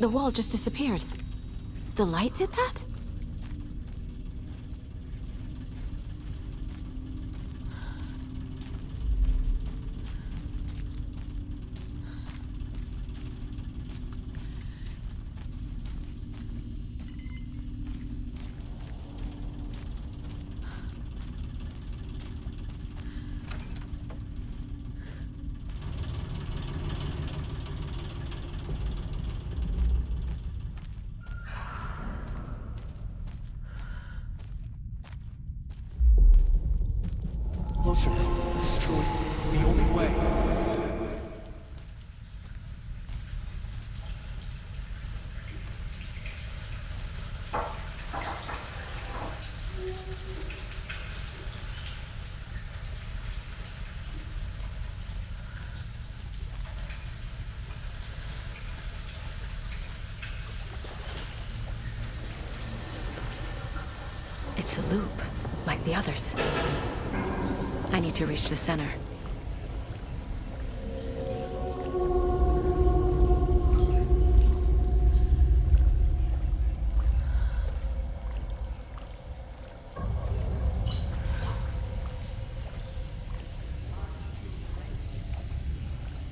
The wall just disappeared. The light did that? Closer. Destroy. The only way. It's a loop, like the others. I need to reach the center.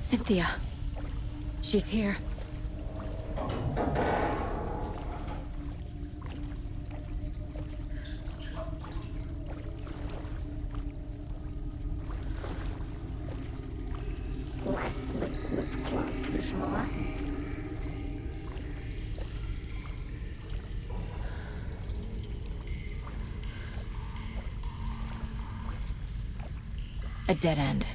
Cynthia. She's here. A dead end.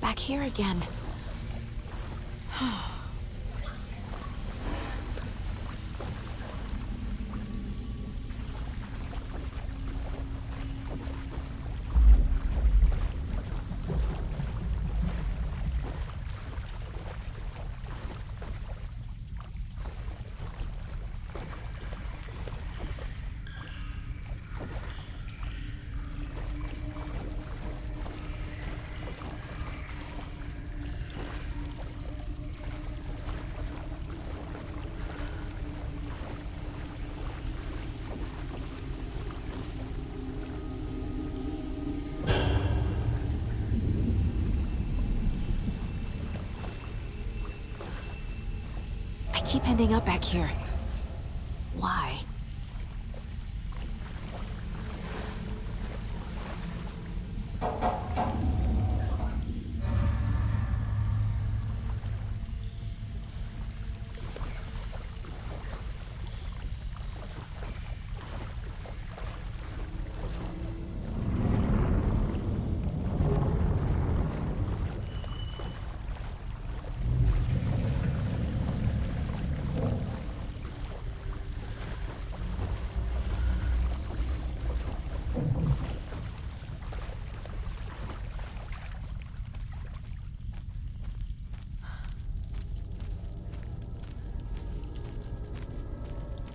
Back here again. I keep ending up back here. Why?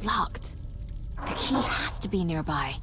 Locked. The key has to be nearby.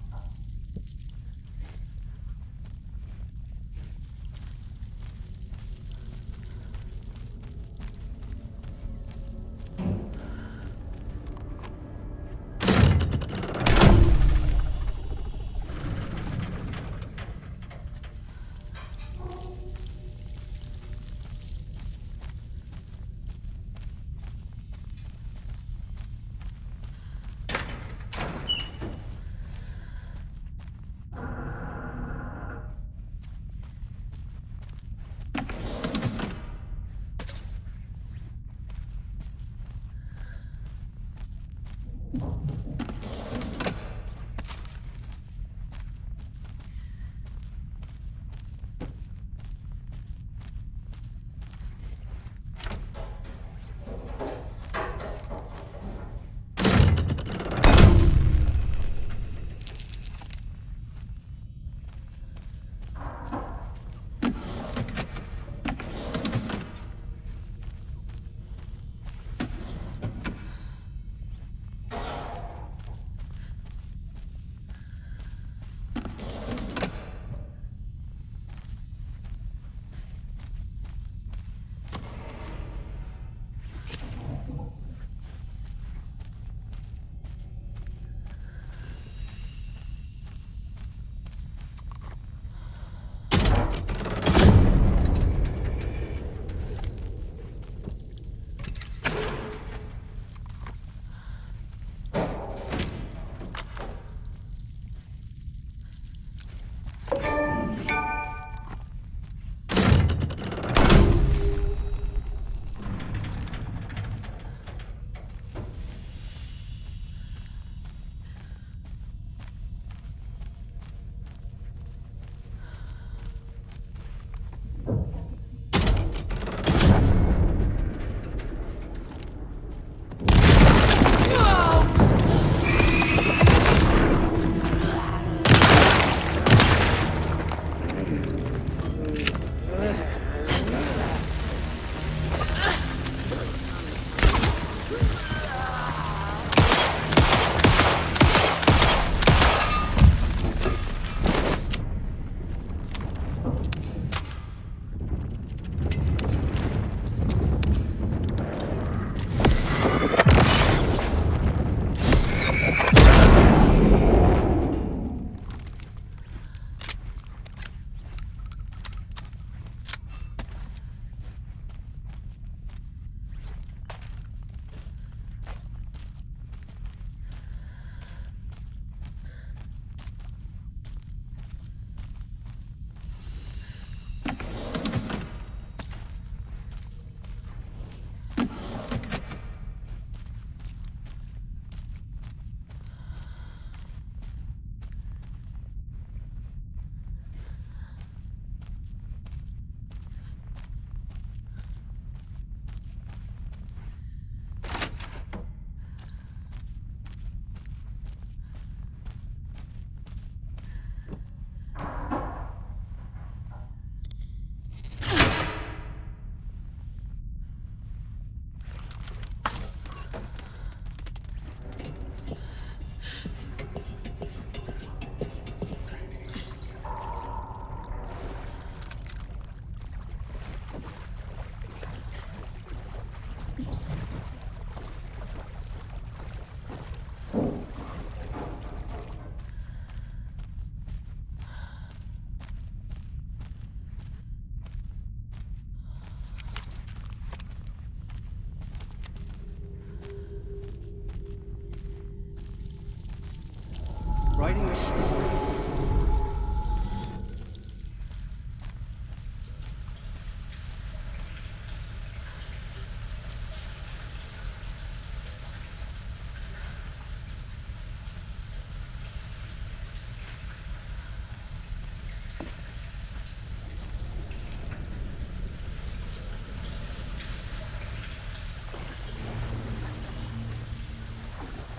Writing a story.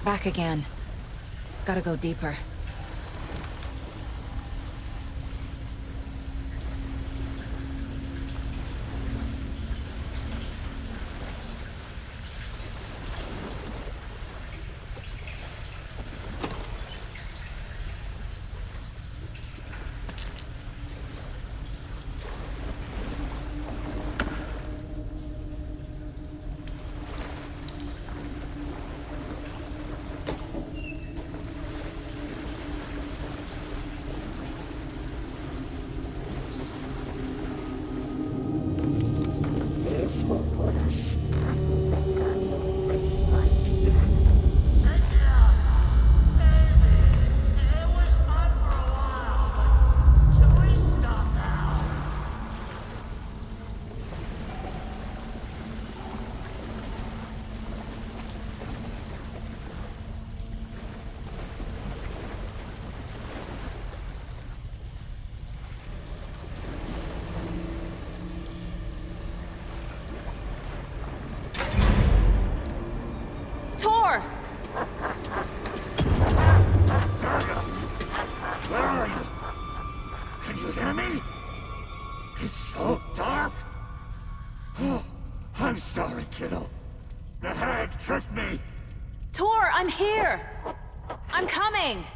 Back again. Gotta go deeper. Tor! Where are you? Can you hear me? It's so dark. Oh, I'm sorry, kiddo. The hag tricked me. Tor, I'm here! I'm coming!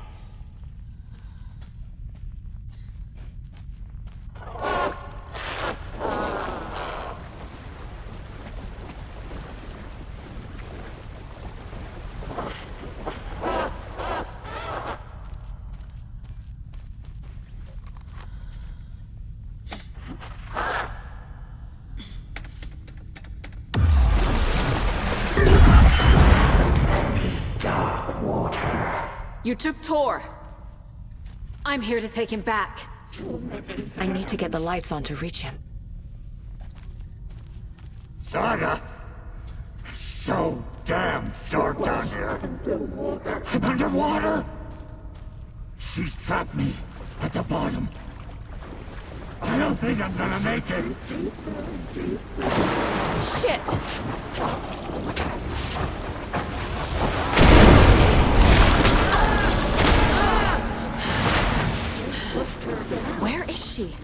You took Tor. I'm here to take him back. I need to get the lights on to reach him. Saga! So damn dark down here. I'm underwater! She's trapped me at the bottom. I don't think I'm gonna make it. Shit! Where is she?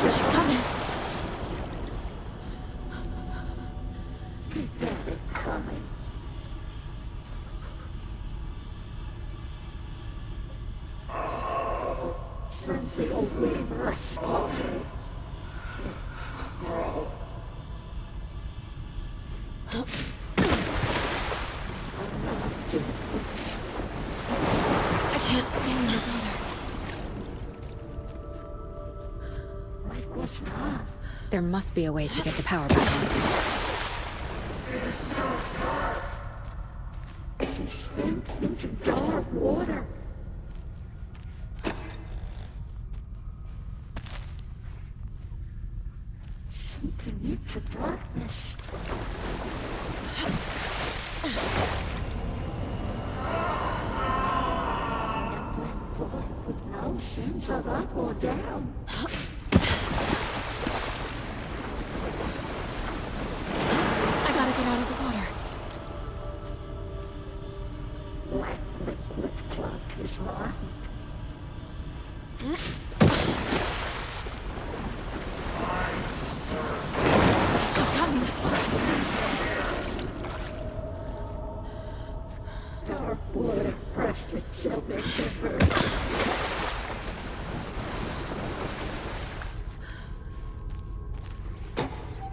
She's coming. I can't stay in the water. There must be a way to get the power back on. She sank into dark water. Sinking into darkness. With no sense of up or down. I gotta get out of the water. Black liquid clogged his mind. She's coming. Dark water pressed itself into her.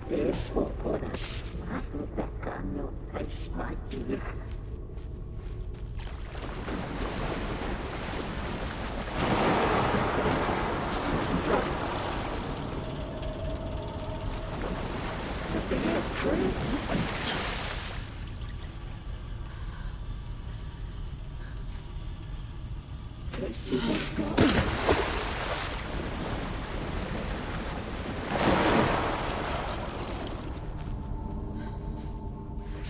This will put a smile back on your face, my dear. The bear tree. Casey was gone.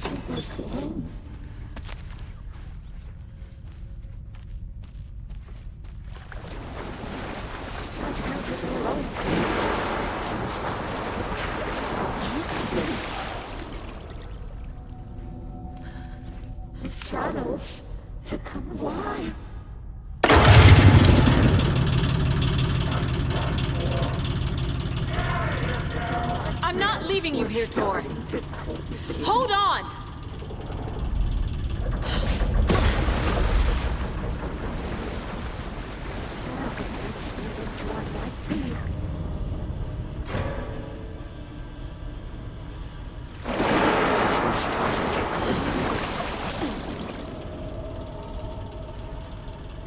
She was alone. Shut out of her own. The shadows to come alive. I'm not leaving you here, Tor. Hold on!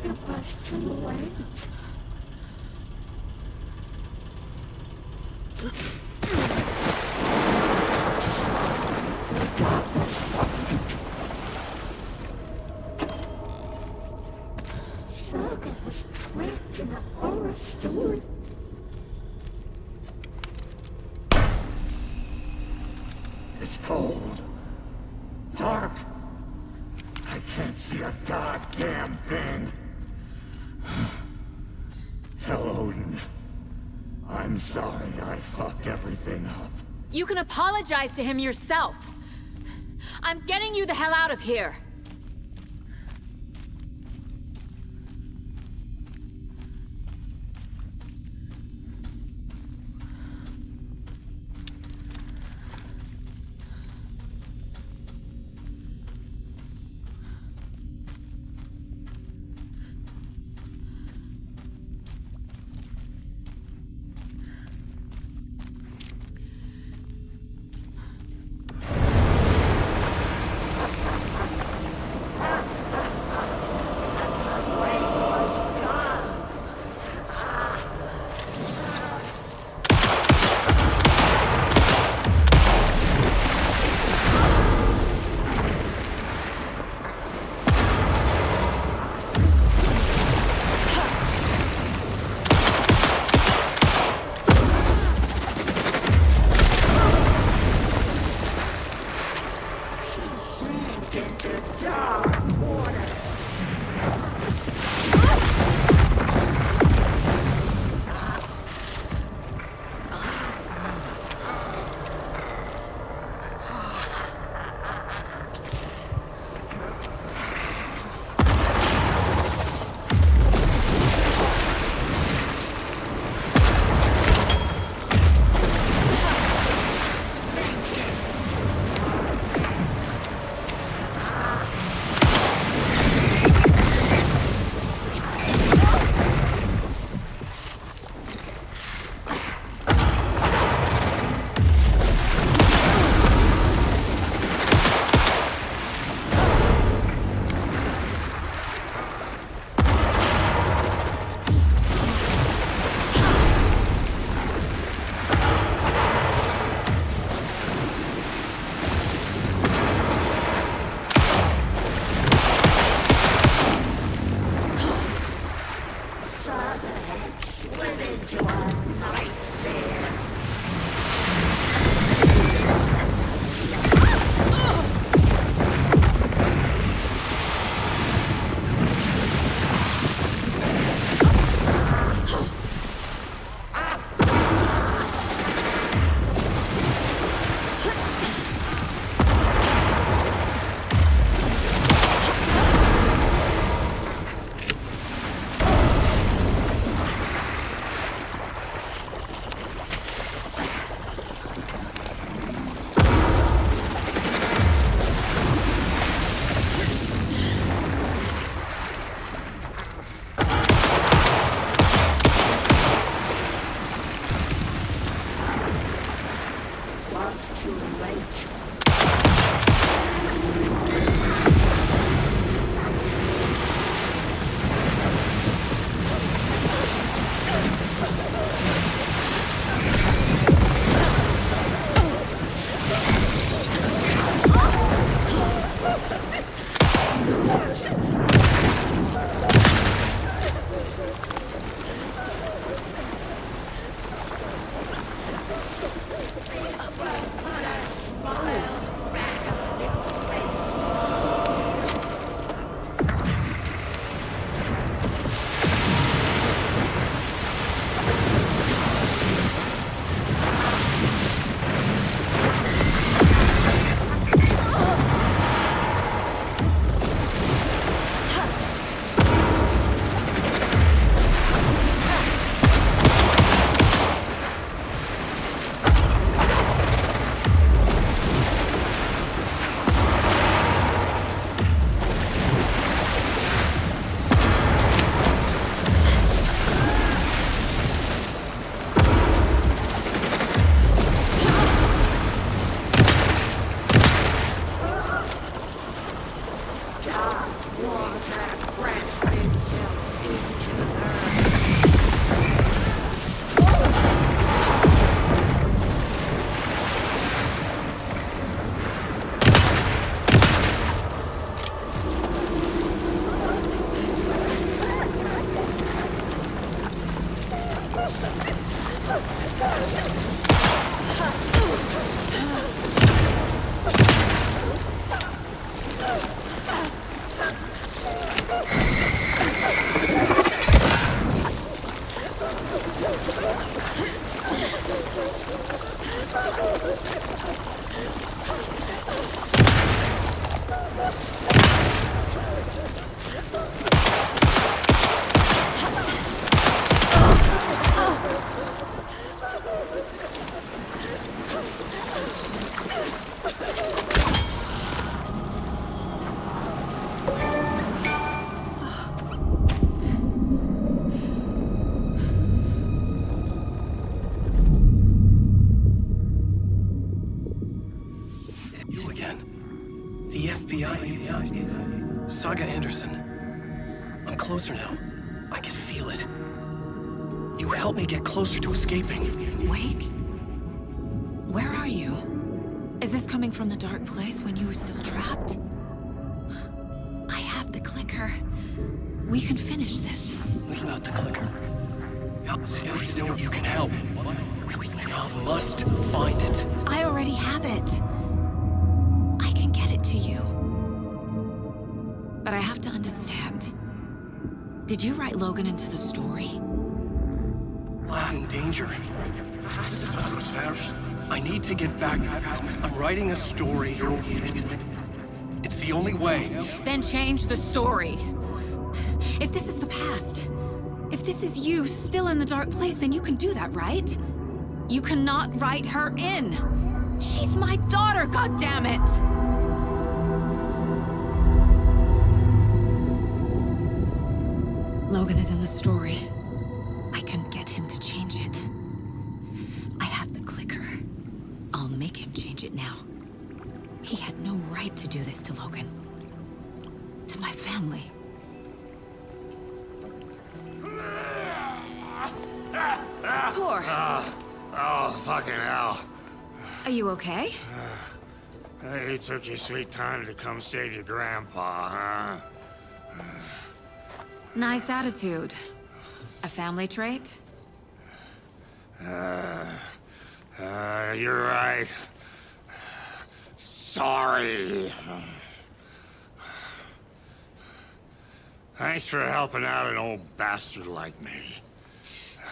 It was too late. It's cold. Dark. I can't see a goddamn thing. Tell Odin. I'm sorry I fucked everything up. You can apologize to him yourself. I'm getting you the hell out of here. You again. The FBI. Saga Anderson. I'm closer now. I can feel it. You helped me get closer to escaping. Wake? Where are you? Is this coming from the dark place when you were still trapped? I have the clicker. We can finish this. Without the clicker, you can help. I must find it. I already have it. I can get it to you. But I have to understand. Did you write Logan into the story? Lad's in danger. I need to get back. I'm writing a story. It's the only way. Then change the story. If this is the past, if this is you still in the dark place, then you can do that, right? You cannot write her in. She's my daughter, goddammit! Logan is in the story. I can get him to change it. I have the clicker. I'll make him change it now. He had no right to do this to Logan. To my family. Tor! Oh, fucking hell. Are you okay? You took your sweet time to come save your grandpa, huh? Nice attitude. A family trait? You're right. Sorry. Thanks for helping out an old bastard like me.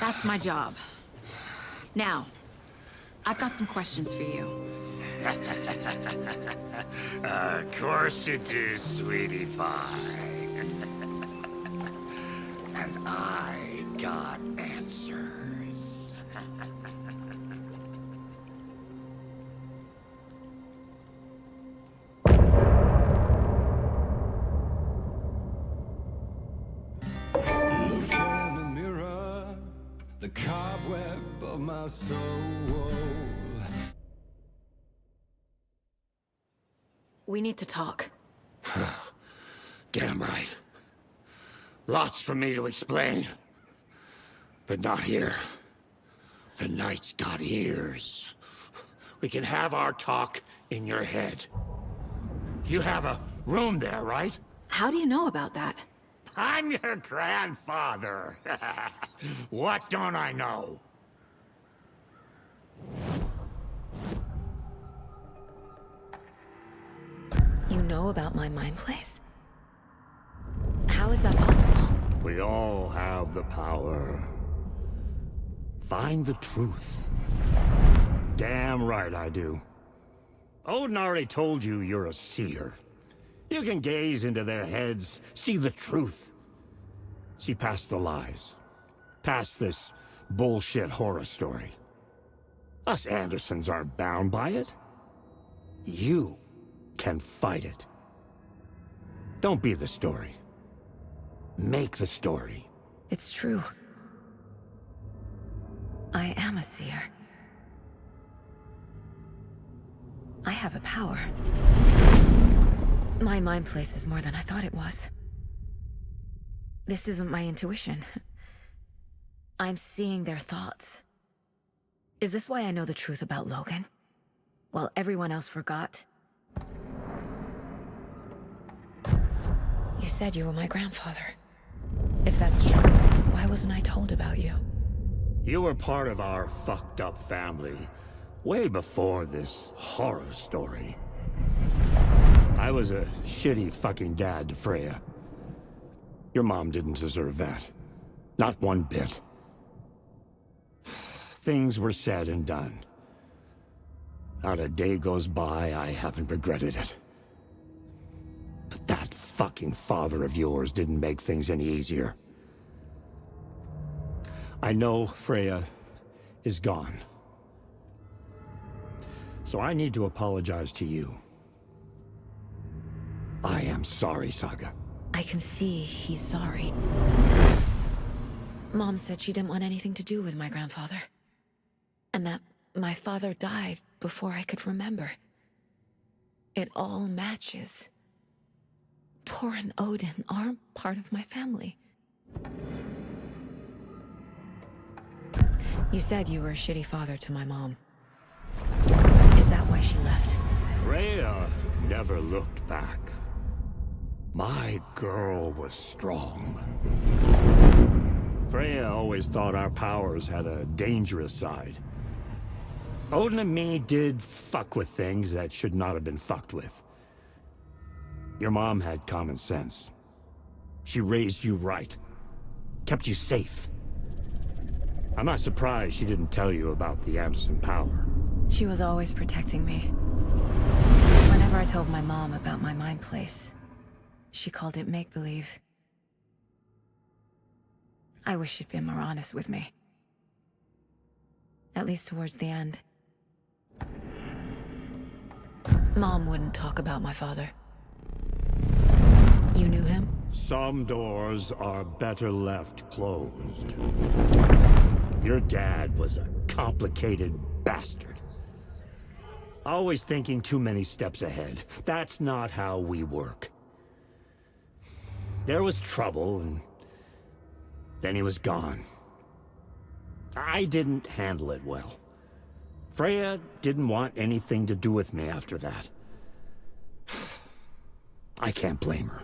That's my job. Now, I've got some questions for you. Of course you do, sweetie pie. And I got answers. Look in the mirror, the cobweb of my soul. We need to talk. Damn right. Lots for me to explain. But not here. The night's got ears. We can have our talk in your head. You have a room there, right? How do you know about that? I'm your grandfather. What don't I know? You know about my mind place? How is that possible? We all have the power. Find the truth. Damn right I do. Odin already told you you're a seer. You can gaze into their heads, see the truth. See past the lies. Past this bullshit horror story. Us Andersons aren't bound by it. You can fight it. Don't be the story. Make the story. It's true. I am a seer. I have a power. My mind place is more than I thought it was. This isn't my intuition. I'm seeing their thoughts. Is this why I know the truth about Logan? While everyone else forgot? You said you were my grandfather. If that's true, why wasn't I told about you? You were part of our fucked up family way before this horror story. I was a shitty fucking dad to Freya. Your mom didn't deserve that. Not one bit. Things were said and done. Not a day goes by I haven't regretted it. But that fucking father of yours didn't make things any easier. I know Freya is gone. So I need to apologize to you. I am sorry, Saga. I can see he's sorry. Mom said she didn't want anything to do with my grandfather. And that my father died before I could remember. It all matches. Tor and Odin are part of my family. You said you were a shitty father to my mom. Is that why she left? Freya never looked back. My girl was strong. Freya always thought our powers had a dangerous side. Odin and me did fuck with things that should not have been fucked with. Your mom had common sense. She raised you right. Kept you safe. I'm not surprised she didn't tell you about the Anderson power. She was always protecting me. Whenever I told my mom about my mind place, she called it make-believe. I wish she'd been more honest with me. At least towards the end. Mom wouldn't talk about my father. You knew him? Some doors are better left closed. Your dad was a complicated bastard. Always thinking too many steps ahead. That's not how we work. There was trouble, and then he was gone. I didn't handle it well. Freya didn't want anything to do with me after that. I can't blame her.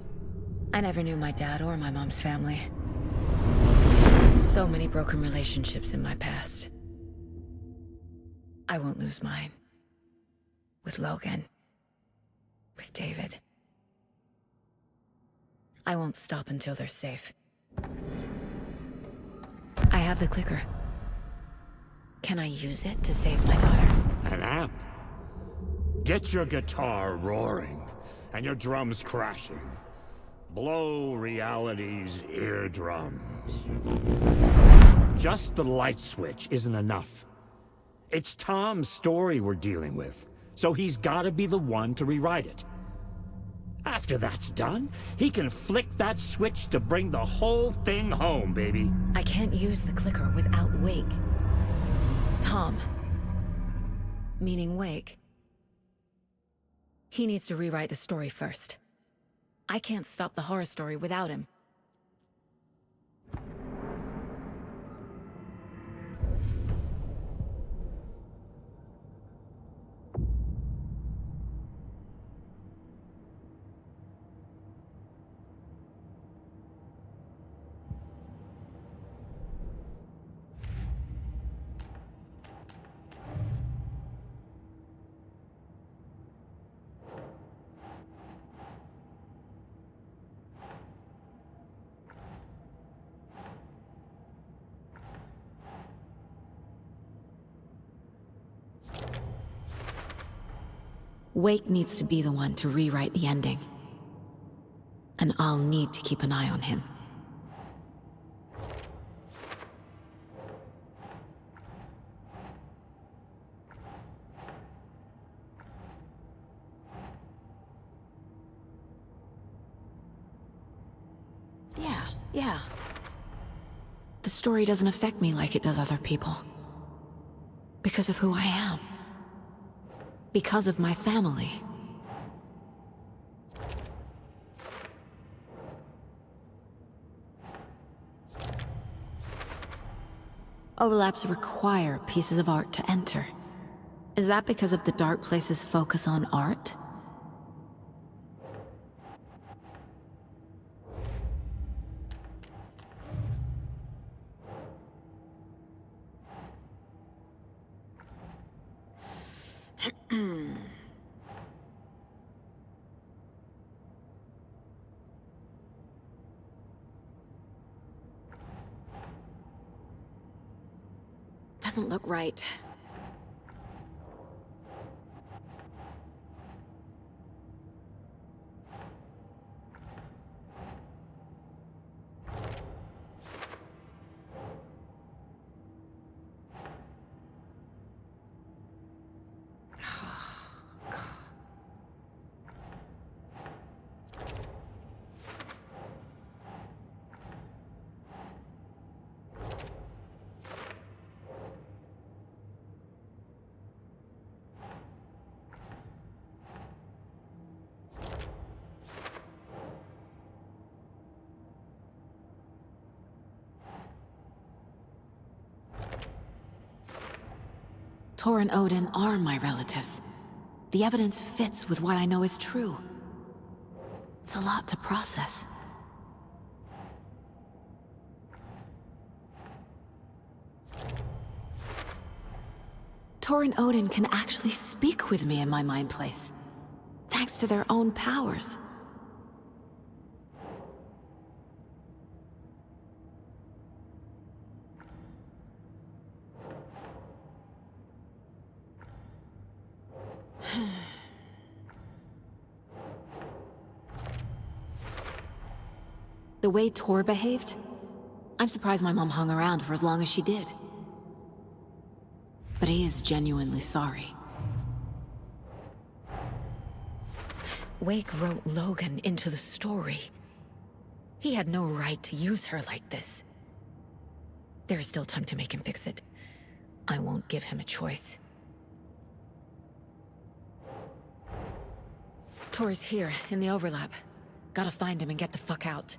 I never knew my dad or my mom's family. So many broken relationships in my past. I won't lose mine. With Logan. With David. I won't stop until they're safe. I have the clicker. Can I use it to save my daughter? An amp? Get your guitar roaring, and your drums crashing. Blow reality's eardrums. Just the light switch isn't enough. It's Tom's story we're dealing with, so he's gotta be the one to rewrite it. After that's done, he can flick that switch to bring the whole thing home, baby. I can't use the clicker without Wake. Tom. Meaning Wake. He needs to rewrite the story first. I can't stop the horror story without him. Wake needs to be the one to rewrite the ending. And I'll need to keep an eye on him. Yeah. The story doesn't affect me like it does other people. Because of who I am. Because of my family. Overlaps require pieces of art to enter. Is that because of the Dark Place's focus on art? Doesn't look right. Tor and Odin are my relatives. The evidence fits with what I know is true. It's a lot to process. Tor and Odin can actually speak with me in my mind place, thanks to their own powers. The way Tor behaved, I'm surprised my mom hung around for as long as she did. But he is genuinely sorry. Wake wrote Logan into the story. He had no right to use her like this. There is still time to make him fix it. I won't give him a choice. Tor is here, in the overlap. Gotta find him and get the fuck out.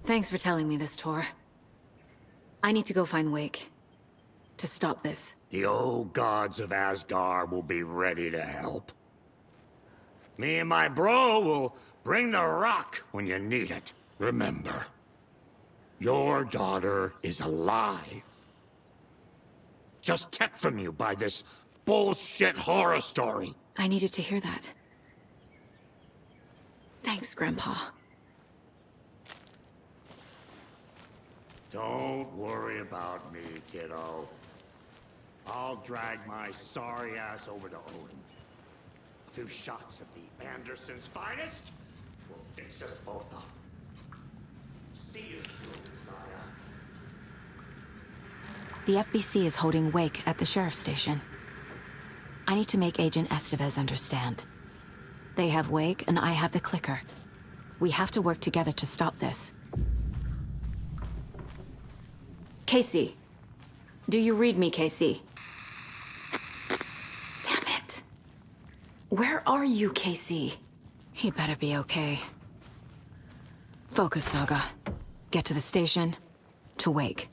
Thanks for telling me this, Tor. I need to go find Wake. To stop this. The old gods of Asgard will be ready to help. Me and my bro will bring the rock when you need it. Remember, your daughter is alive. Just kept from you by this bullshit horror story. I needed to hear that. Thanks, Grandpa. Don't worry about me, kiddo. I'll drag my sorry ass over to Odin. A few shots of the Andersons' finest will fix us both up. See you soon, Messiah. The FBC is holding Wake at the sheriff's station. I need to make Agent Estevez understand. They have Wake and I have the clicker. We have to work together to stop this. Casey. Do you read me, Casey? Damn it. Where are you, Casey? He better be okay. Focus, Saga. Get to the station. To Wake.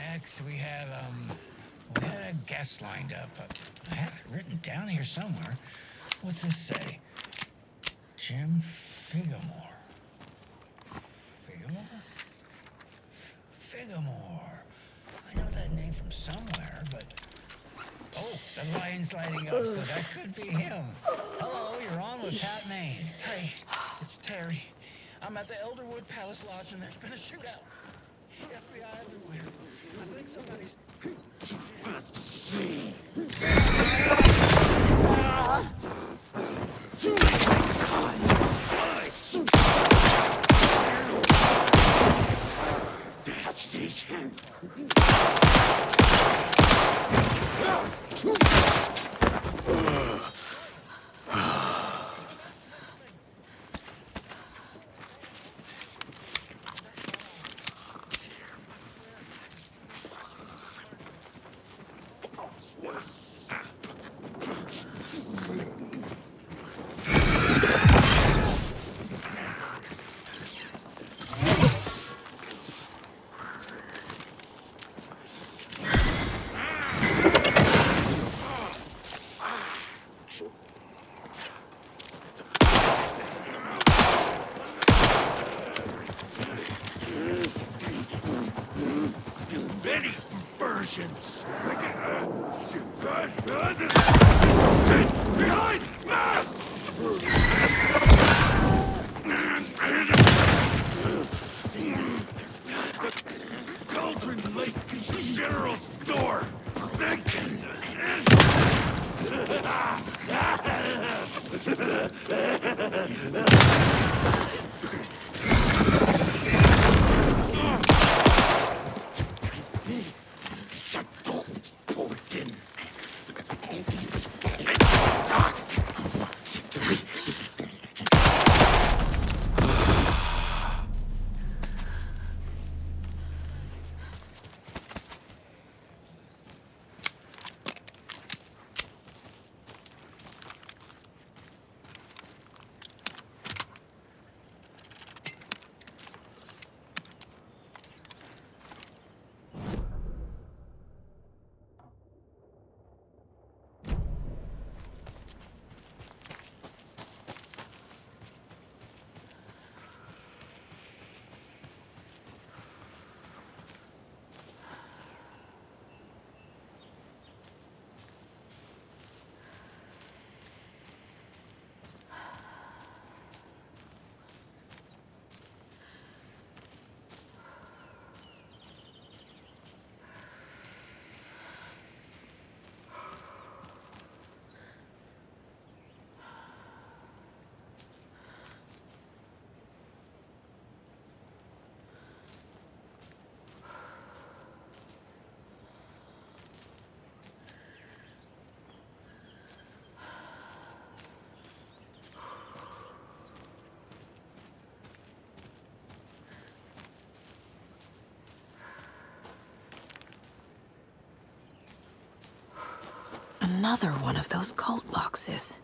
next we had a guest lined up. I have it written down here somewhere. What's this say? Jim Figamore. Figamore. I know that name from somewhere, but... Oh, the line's lighting up, so that could be him. Hello, you're on with Pat Maine. Hey, it's Terry. I'm at the Elderwood Palace Lodge and there's been a shootout. FBI everywhere. I think somebody's... Too fast to see. That's him. Many versions. Behind masks! The Cauldron Lake General Store. Another one of those cult boxes.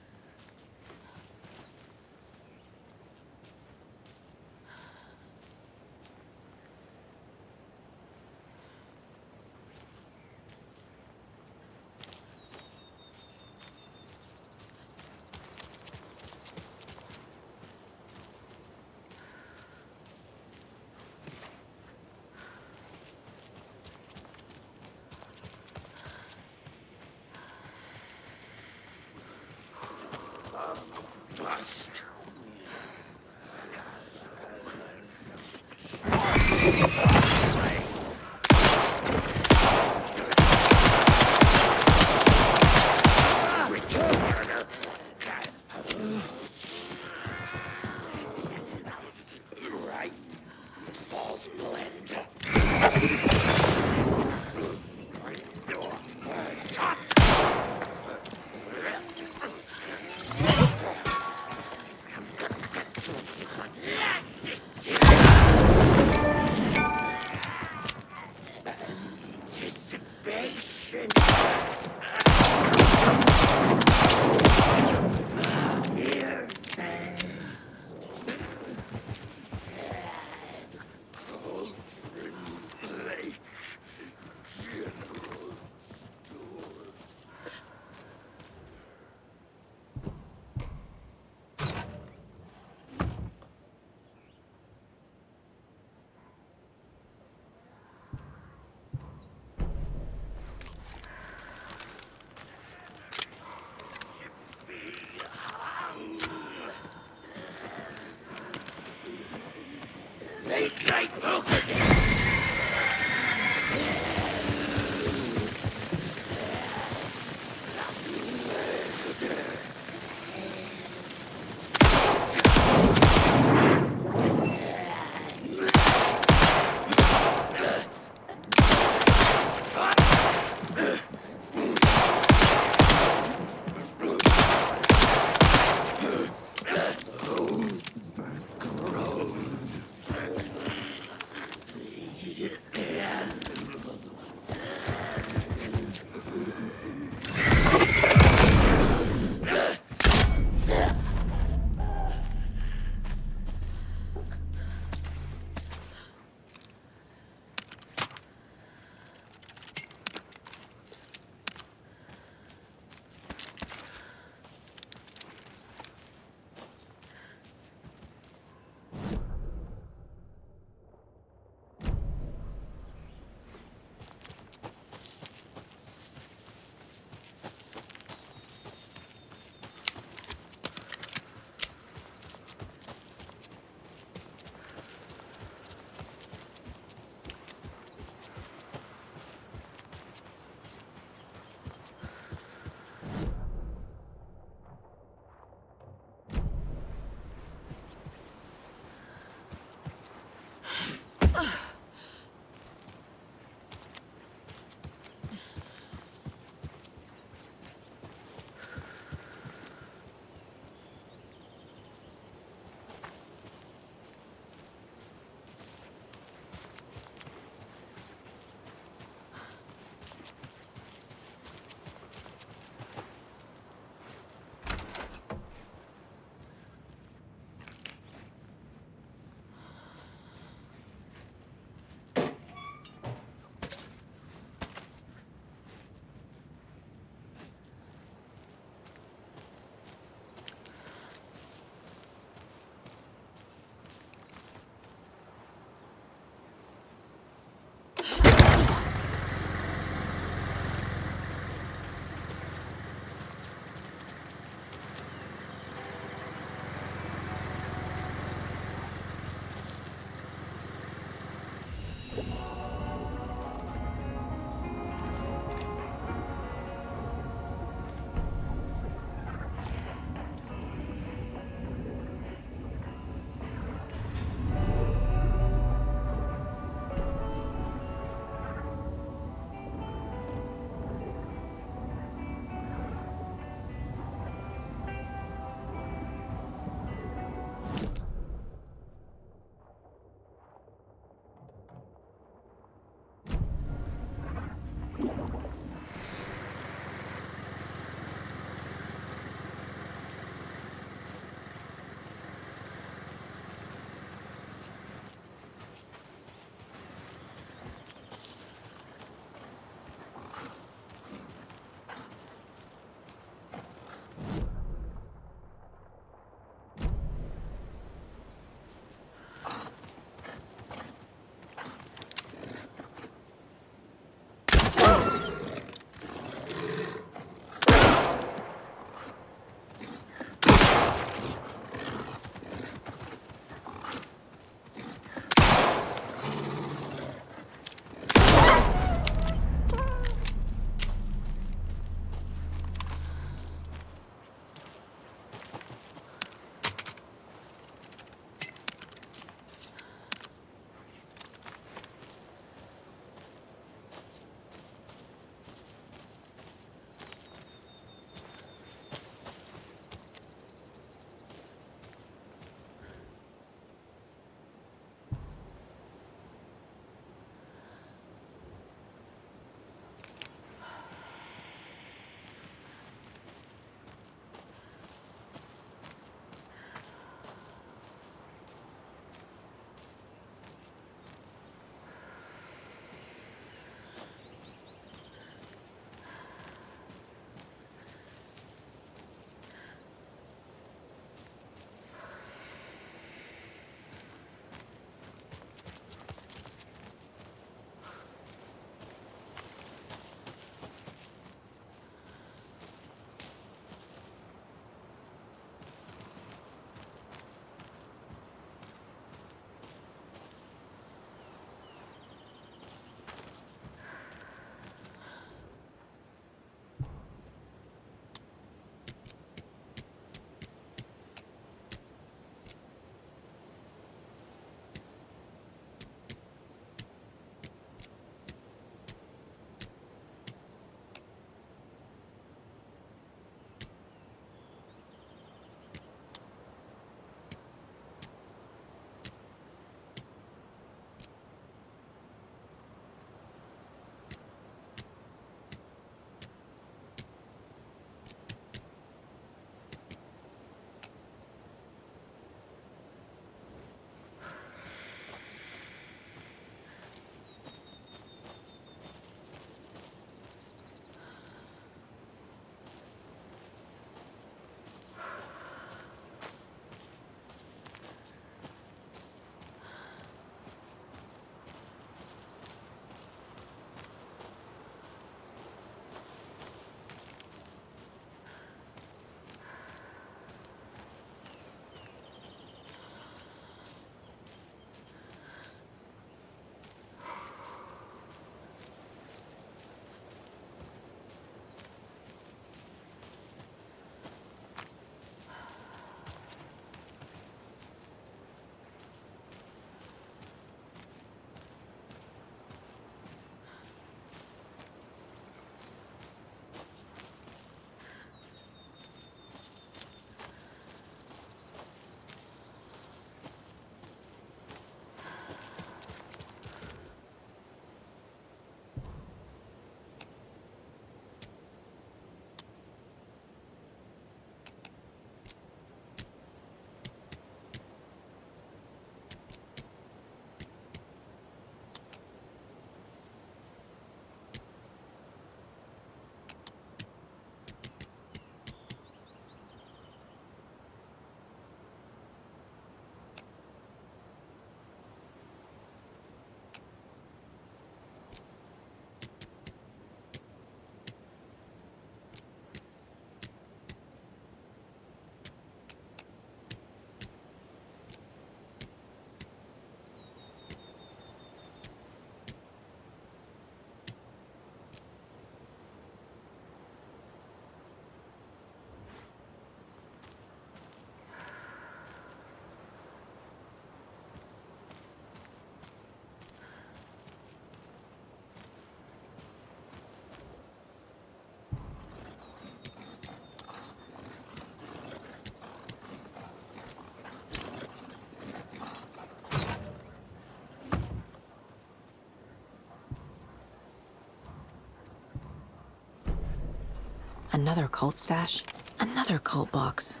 Another cult stash. Another cult box.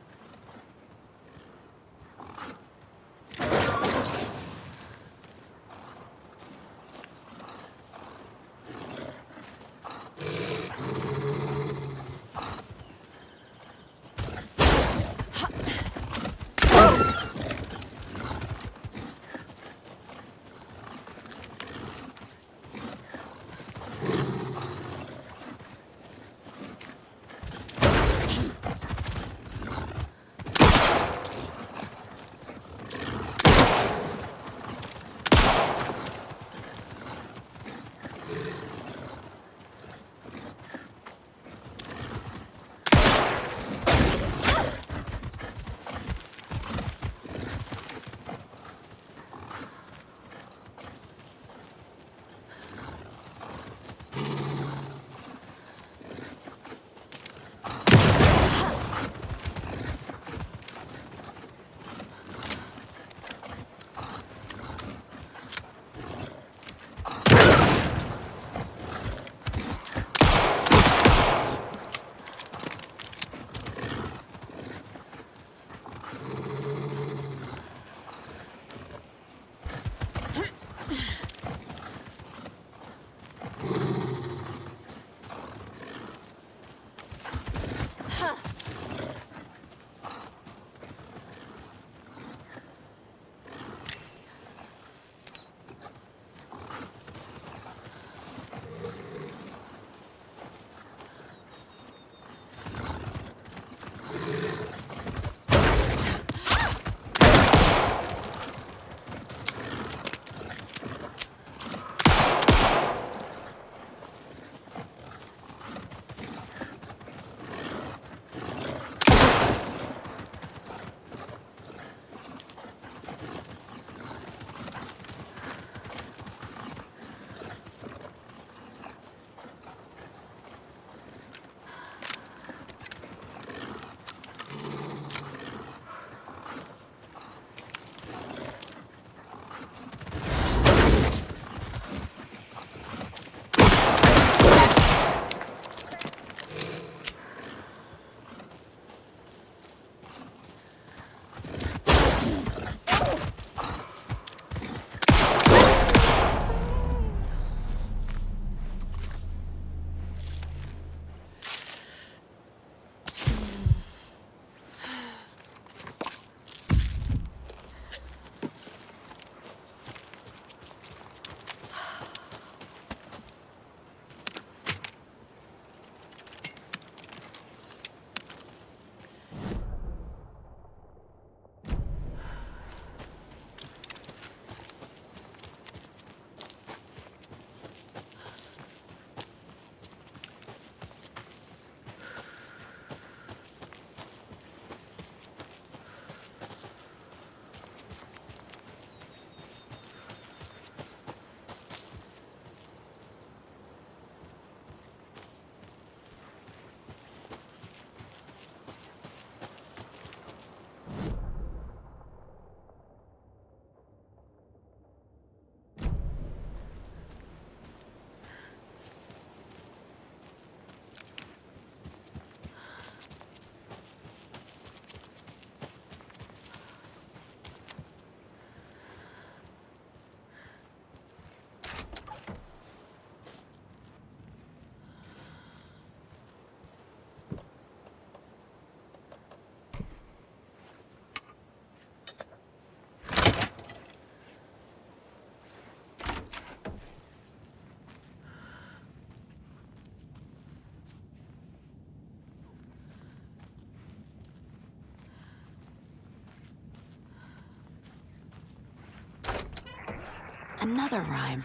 Another rhyme.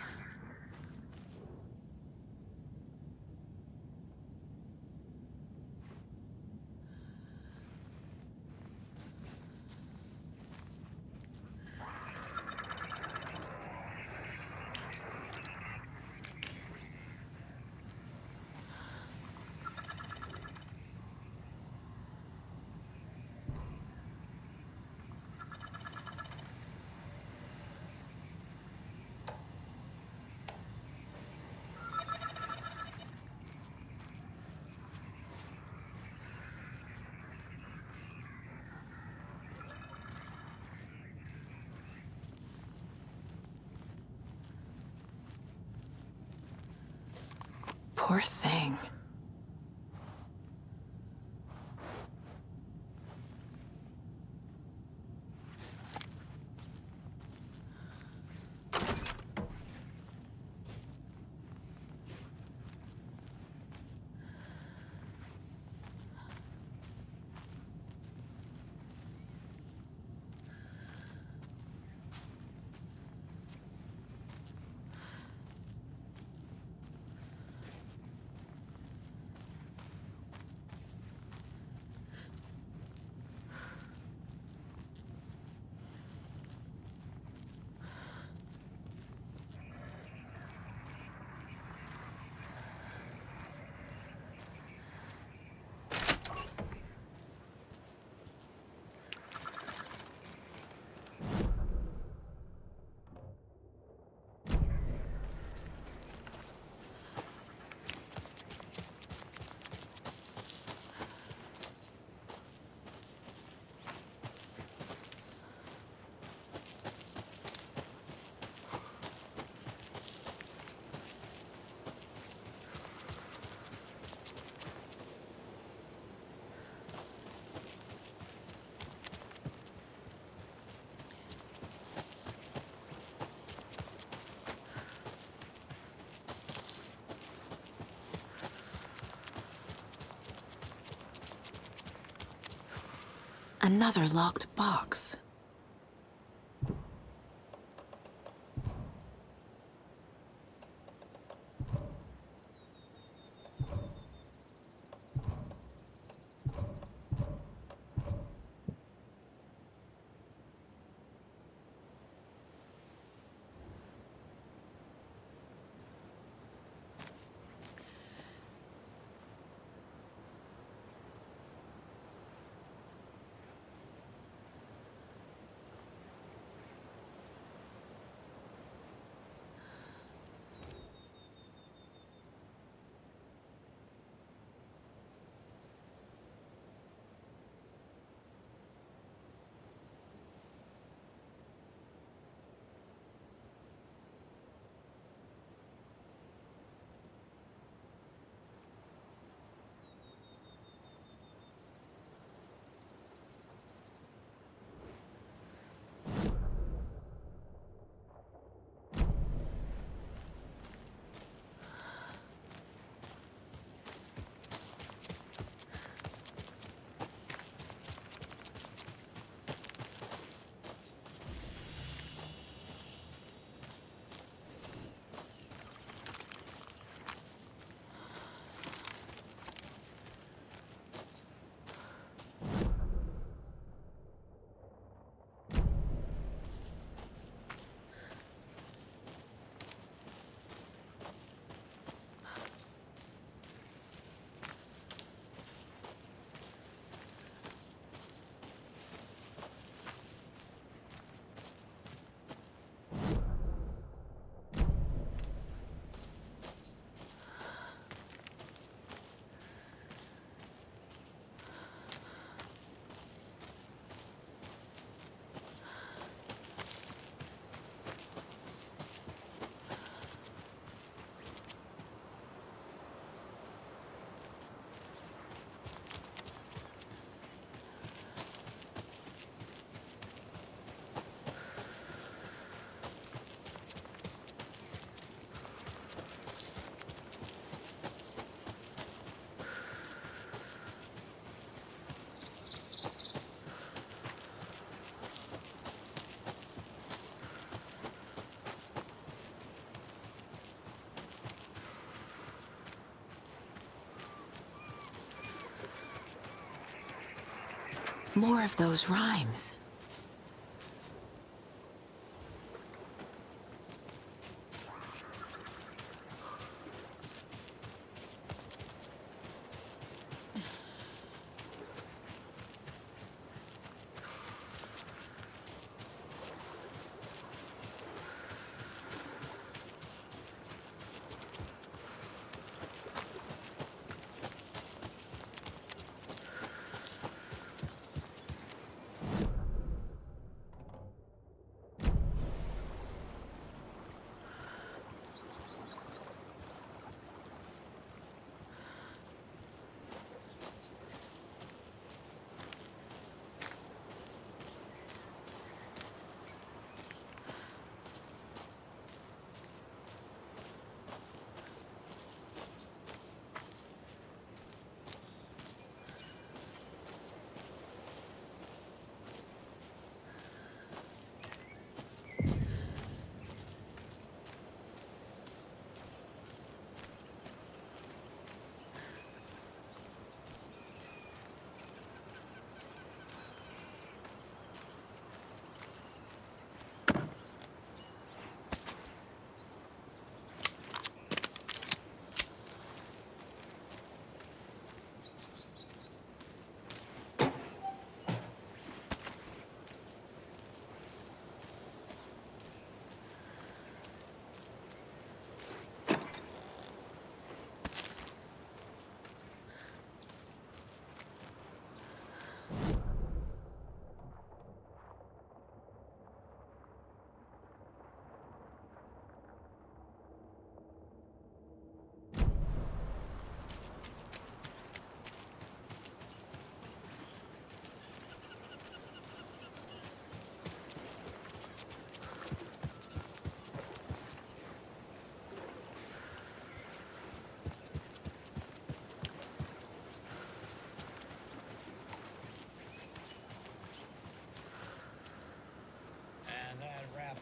Poor thing. Another locked box. More of those rhymes.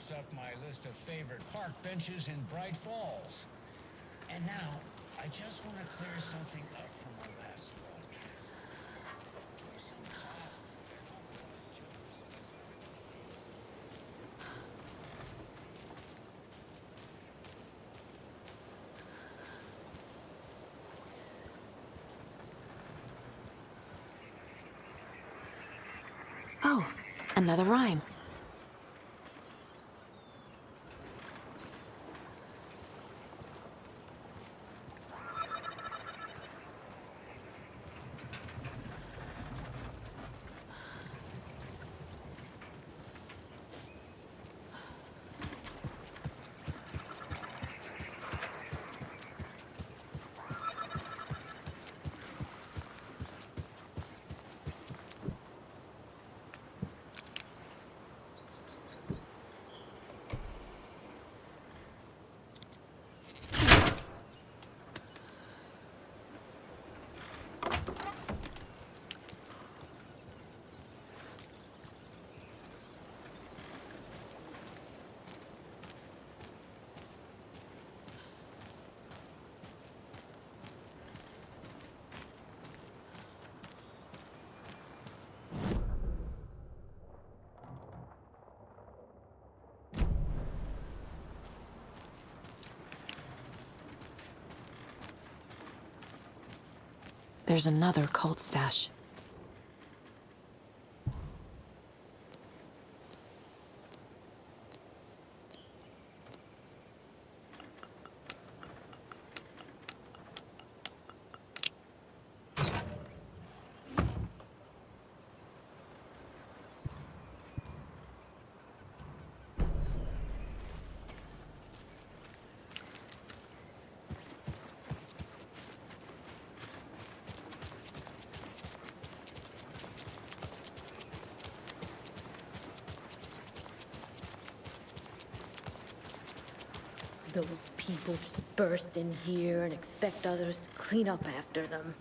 bumps up my list of favorite park benches in Bright Falls. And now, I just want to clear something up from our last broadcast. There's some cloud. Oh, another rhyme. There's another cult stash. Those people just burst in here and expect others to clean up after them.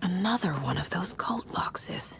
Another one of those cult boxes.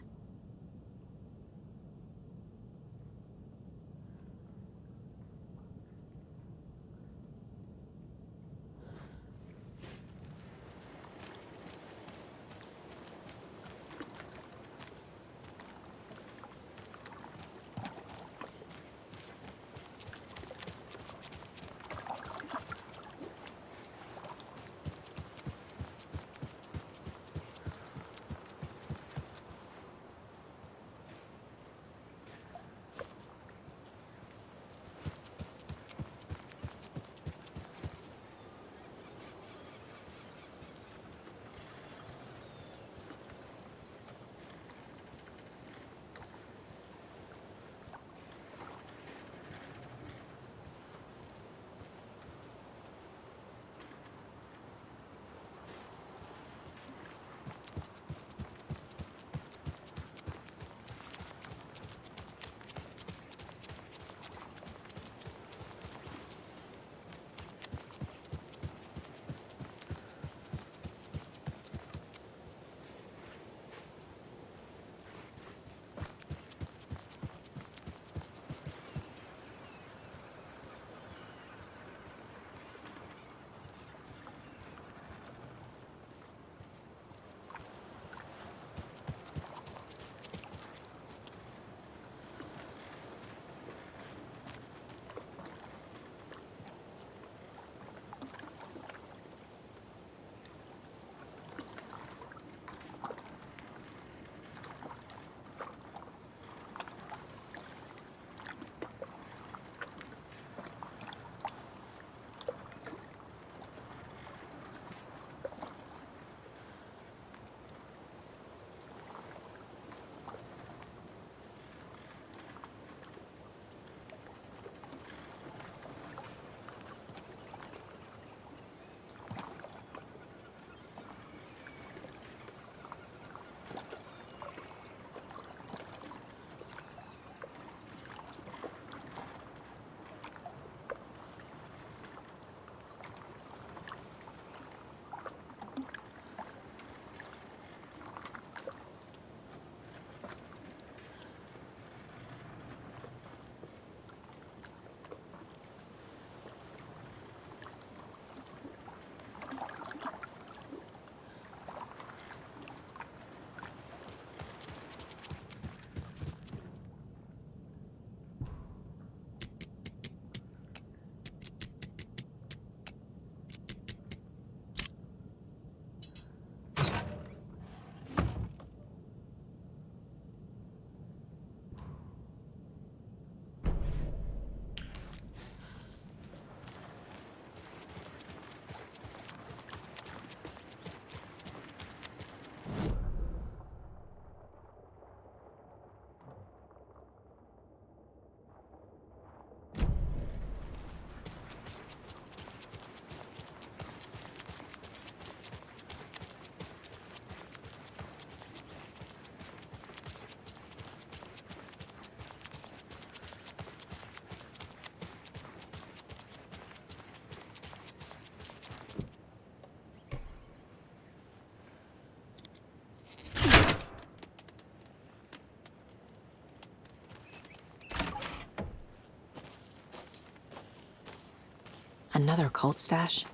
Another cult stash?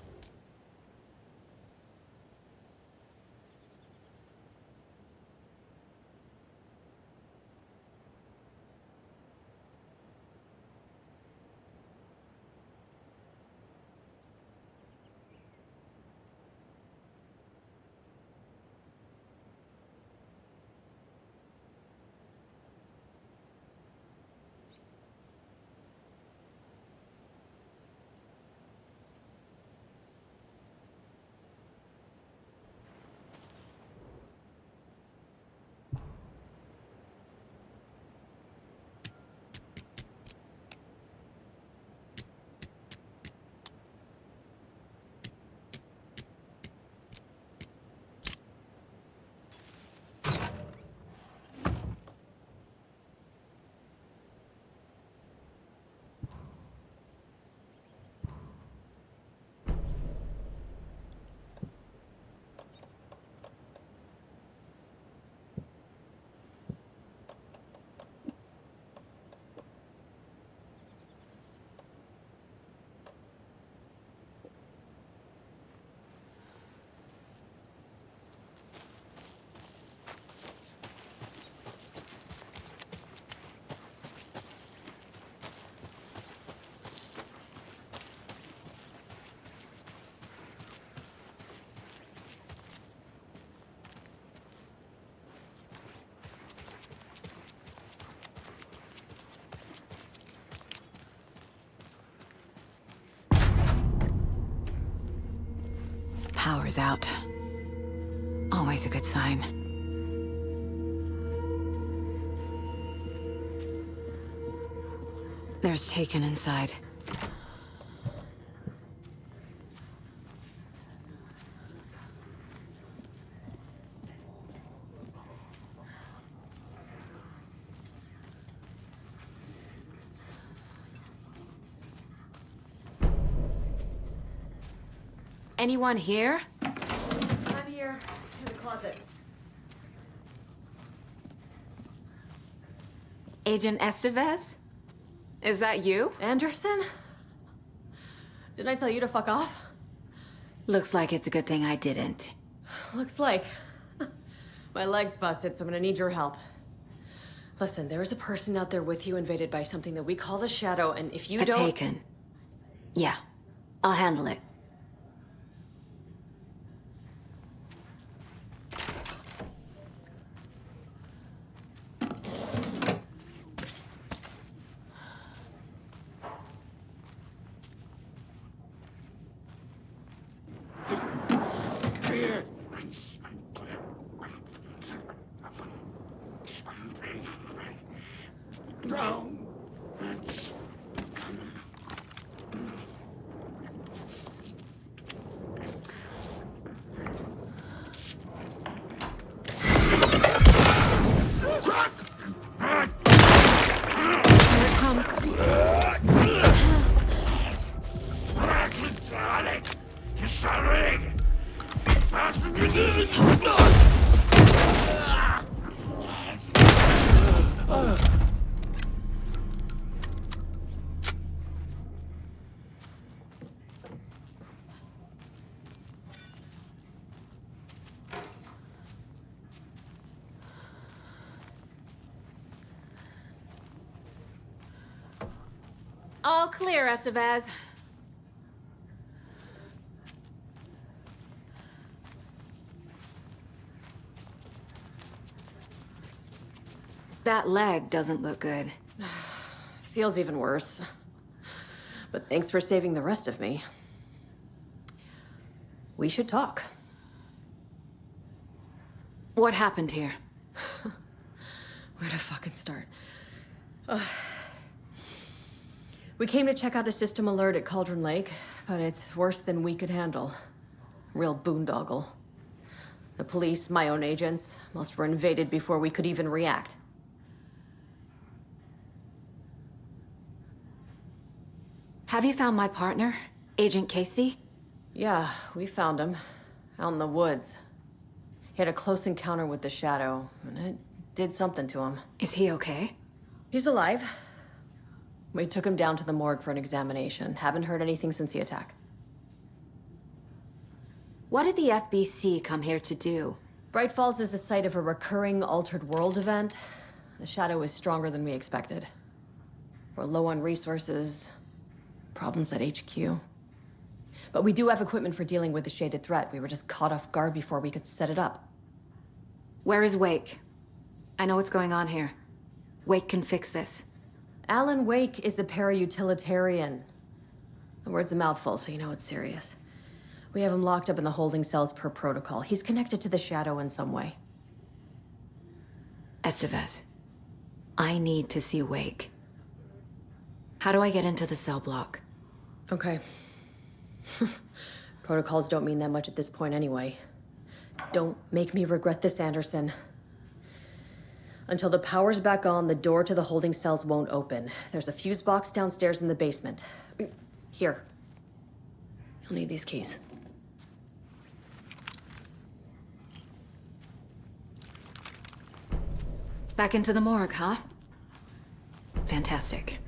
Power's out. Always a good sign. There's Taken inside. Anyone here? I'm here, in the closet. Agent Estevez? Is that you? Anderson? Didn't I tell you to fuck off? Looks like it's a good thing I didn't. Looks like. My leg's busted, so I'm gonna need your help. Listen, there is a person out there with you invaded by something that we call the Shadow, and if you don't— Taken. Yeah, I'll handle it. All clear, Estevez. That leg doesn't look good. Feels even worse. But thanks for saving the rest of me. We should talk. What happened here? Where to fucking start? We came to check out a system alert at Cauldron Lake, but it's worse than we could handle. Real boondoggle. The police, my own agents, most were invaded before we could even react. Have you found my partner, Agent Casey? Yeah, we found him. Out in the woods. He had a close encounter with the Shadow, and it did something to him. Is he okay? He's alive. We took him down to the morgue for an examination. Haven't heard anything since the attack. What did the FBC come here to do? Bright Falls is the site of a recurring altered world event. The shadow is stronger than we expected. We're low on resources, problems at HQ. But we do have equipment for dealing with the shaded threat. We were just caught off guard before we could set it up. Where is Wake? I know what's going on here. Wake can fix this. Alan Wake is a para-utilitarian. The word's a mouthful, so you know it's serious. We have him locked up in the holding cells per protocol. He's connected to the shadow in some way. Estevez, I need to see Wake. How do I get into the cell block? Okay. Protocols don't mean that much at this point anyway. Don't make me regret this, Anderson. Until the power's back on, the door to the holding cells won't open. There's a fuse box downstairs in the basement. Here. You'll need these keys. Back into the morgue, huh? Fantastic.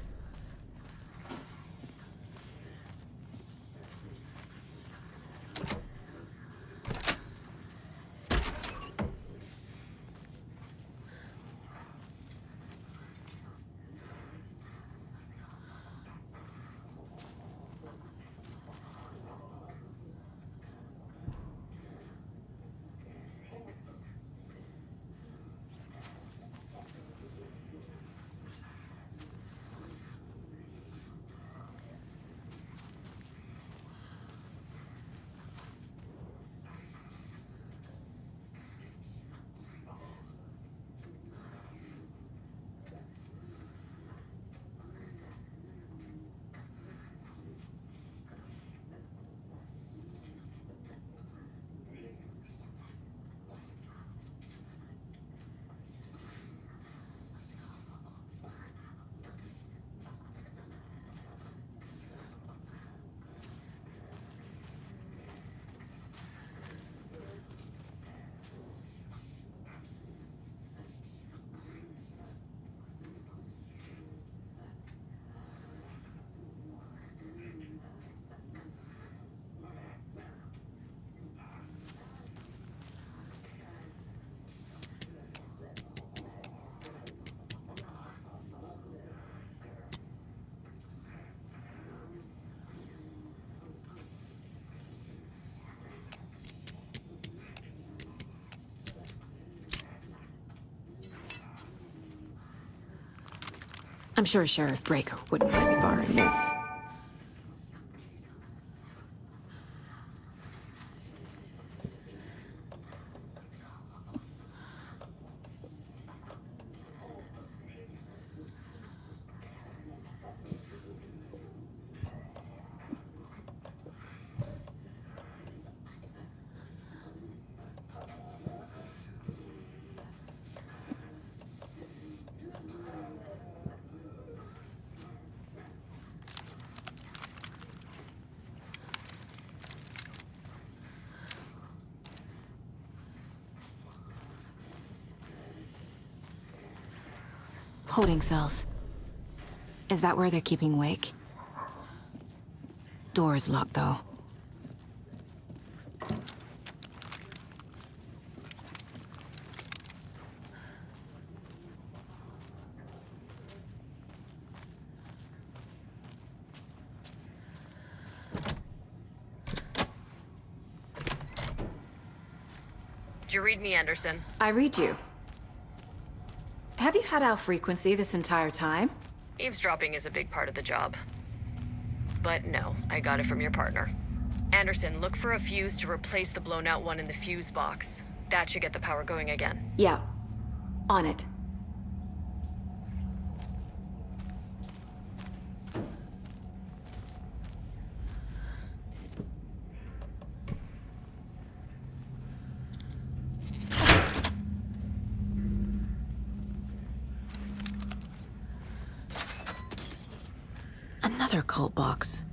I'm sure Sheriff Breaker wouldn't mind me borrowing this. Holding cells. Is that where they're keeping Wake? Door's locked, though. Did you read me, Anderson? I read you. Have you had our frequency this entire time? Eavesdropping is a big part of the job. But no, I got it from your partner. Anderson, look for a fuse to replace the blown out one in the fuse box. That should get the power going again. Yeah. On it. Another cult box.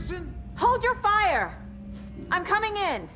Anderson? Hold your fire! I'm coming in.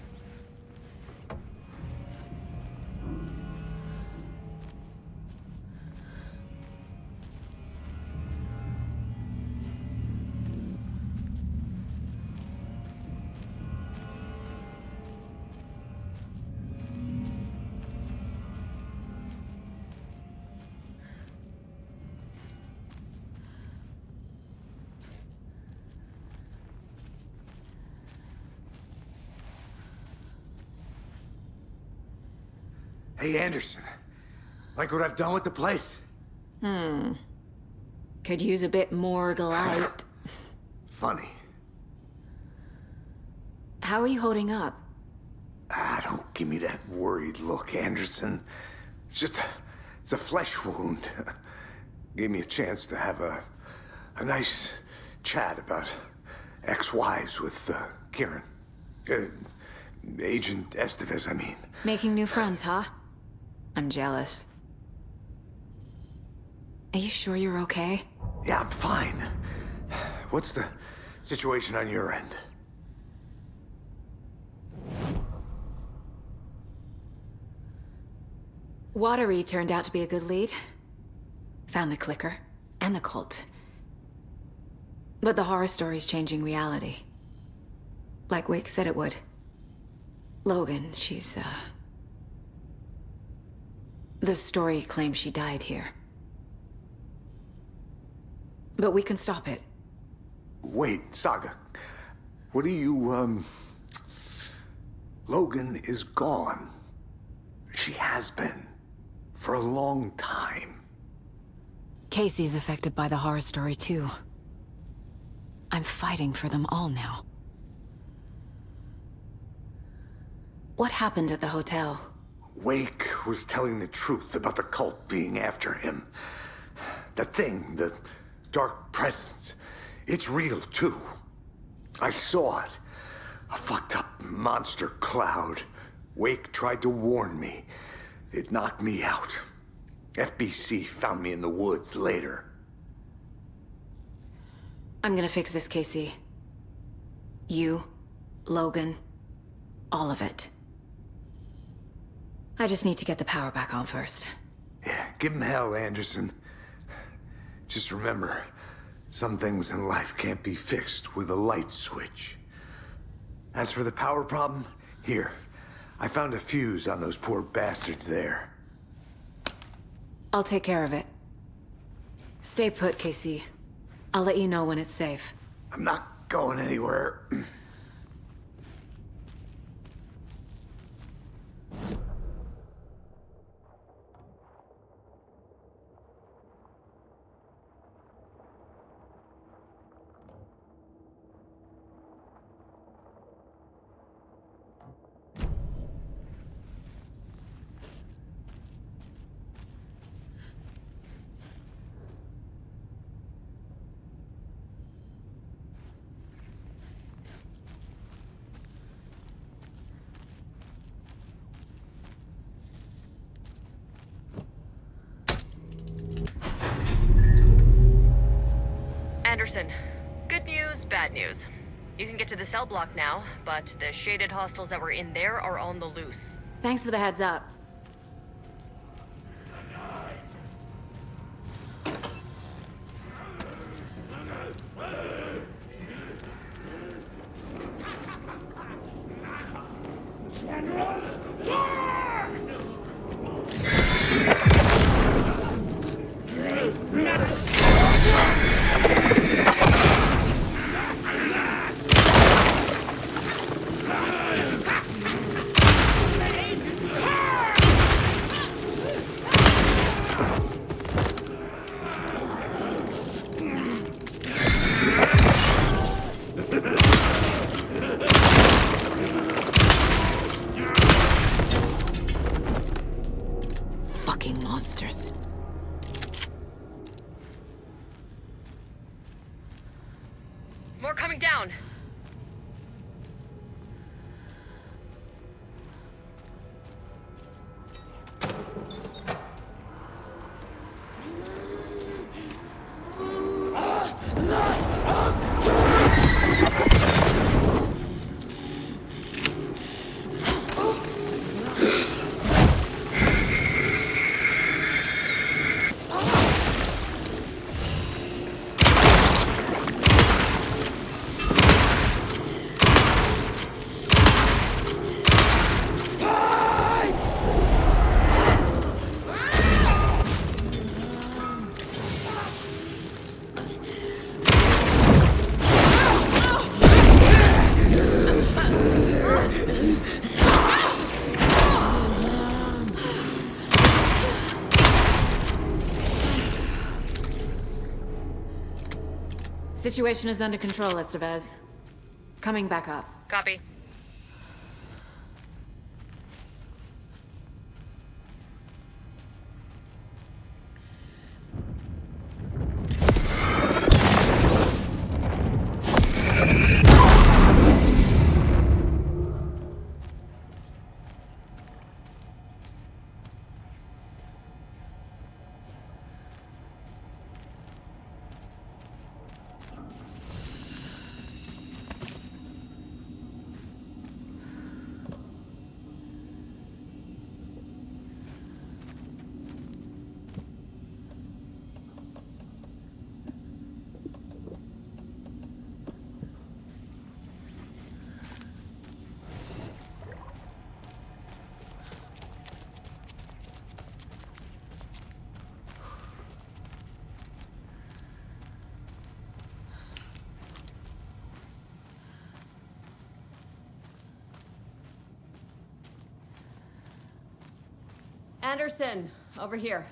Hey, Anderson. Like what I've done with the place? Could use a bit more light. Funny. How are you holding up? Don't give me that worried look, Anderson. It's a flesh wound. Gave me a chance to have a nice chat about ex-wives with, Kieran. Agent Estevez, I mean. Making new friends, huh? I'm jealous. Are you sure you're okay? Yeah, I'm fine. What's the situation on your end? Watery turned out to be a good lead. Found the clicker and the cult. But the horror story's changing reality. Like Wake said it would. Logan, she's, The story claims she died here. But we can stop it. Wait, Saga. What do you, Logan is gone. She has been. For a long time. Casey's affected by the horror story, too. I'm fighting for them all now. What happened at the hotel? Wake was telling the truth about the cult being after him. That thing, the dark presence, it's real, too. I saw it. A fucked up monster cloud. Wake tried to warn me. It knocked me out. FBC found me in the woods later. I'm gonna fix this, Casey. You, Logan, all of it. I just need to get the power back on first. Yeah, give him hell, Anderson. Just remember, some things in life can't be fixed with a light switch. As for the power problem, here. I found a fuse on those poor bastards there. I'll take care of it. Stay put, Casey. I'll let you know when it's safe. I'm not going anywhere. Anderson, good news, bad news. You can get to the cell block now, but the shaded hostiles that were in there are on the loose. Thanks for the heads up. Fucking monsters. More coming down. Situation is under control, Estevez. Coming back up. Copy. Anderson, over here.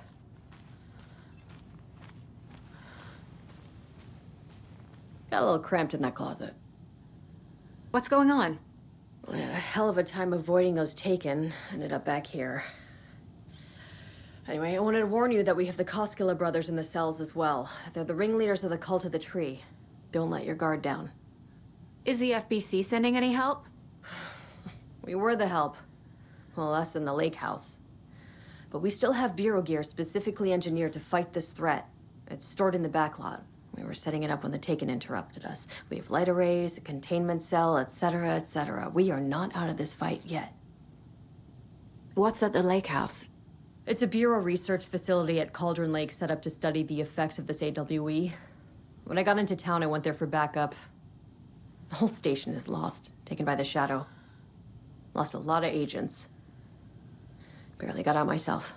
Got a little cramped in that closet. What's going on? We had a hell of a time avoiding those taken. Ended up back here. Anyway, I wanted to warn you that we have the Koskela brothers in the cells as well. They're the ringleaders of the cult of the tree. Don't let your guard down. Is the FBC sending any help? We were the help. Well, us in the lake house. But we still have Bureau gear specifically engineered to fight this threat. It's stored in the backlot. We were setting it up when the Taken interrupted us. We have light arrays, a containment cell, etc., etc. We are not out of this fight yet. What's at the lake house? It's a Bureau research facility at Cauldron Lake set up to study the effects of this AWE. When I got into town, I went there for backup. The whole station is lost, taken by the Shadow. Lost a lot of agents. Barely got out myself.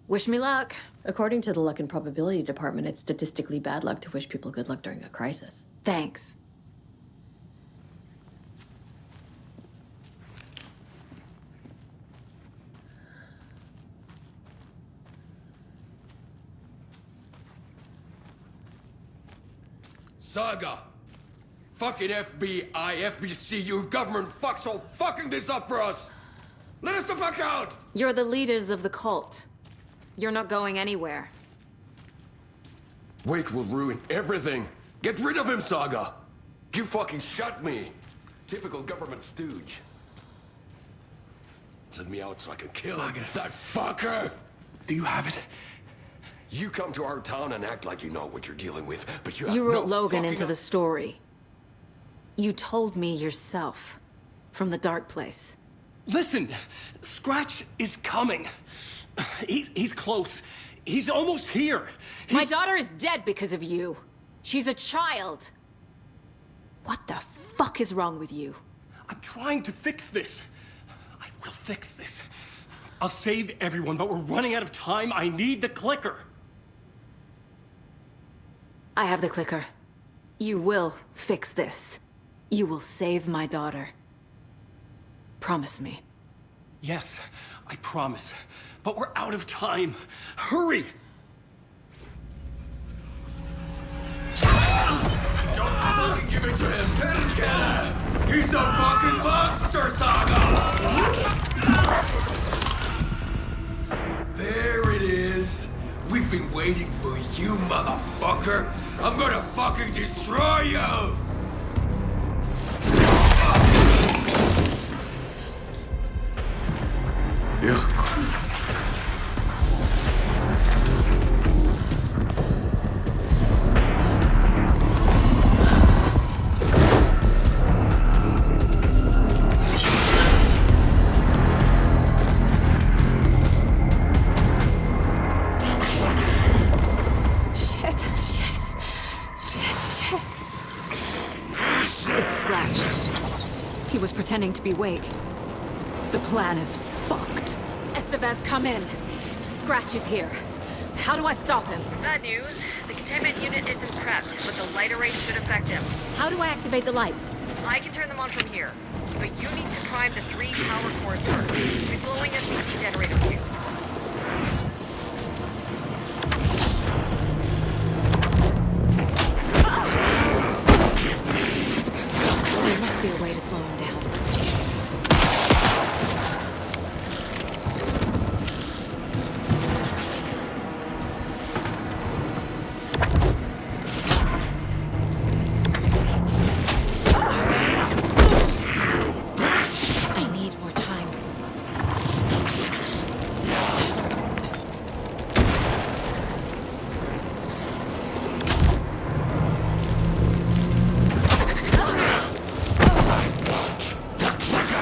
Wish me luck. According to the Luck and Probability Department, it's statistically bad luck to wish people good luck during a crisis. Thanks. Saga! Fucking FBI, FBC, you government fucks all fucking this up for us! Let us the fuck out! You're the leaders of the cult. You're not going anywhere. Wake will ruin everything. Get rid of him, Saga! You fucking shot me! Typical government stooge. Let me out so I can kill Saga. that fucker! Do you have it? You come to our town and act like you know what you're dealing with, but you have You wrote no Logan fucking into the story. You told me yourself. From the dark place. Listen, Scratch is coming. He's close. He's almost here. My daughter is dead because of you. She's a child. What the fuck is wrong with you? I'm trying to fix this. I will fix this. I'll save everyone, but we're running out of time. I need the clicker. I have the clicker. You will fix this. You will save my daughter. Promise me. Yes, I promise. But we're out of time. Hurry! Don't fucking give it to him! Let him get it! He's a fucking monster, Saga! There it is! We've been waiting for you, motherfucker! I'm gonna fucking destroy you! It's Scratch. He was pretending to be Wake. The plan is fucked. Estevez, come in. Scratch is here. How do I stop him? Bad news. The containment unit isn't prepped, but the light array should affect him. How do I activate the lights? I can turn them on from here. But you need to prime the 3 power cores first. Be blowing SPC generator fuse. be a way to slow him down. I need more time.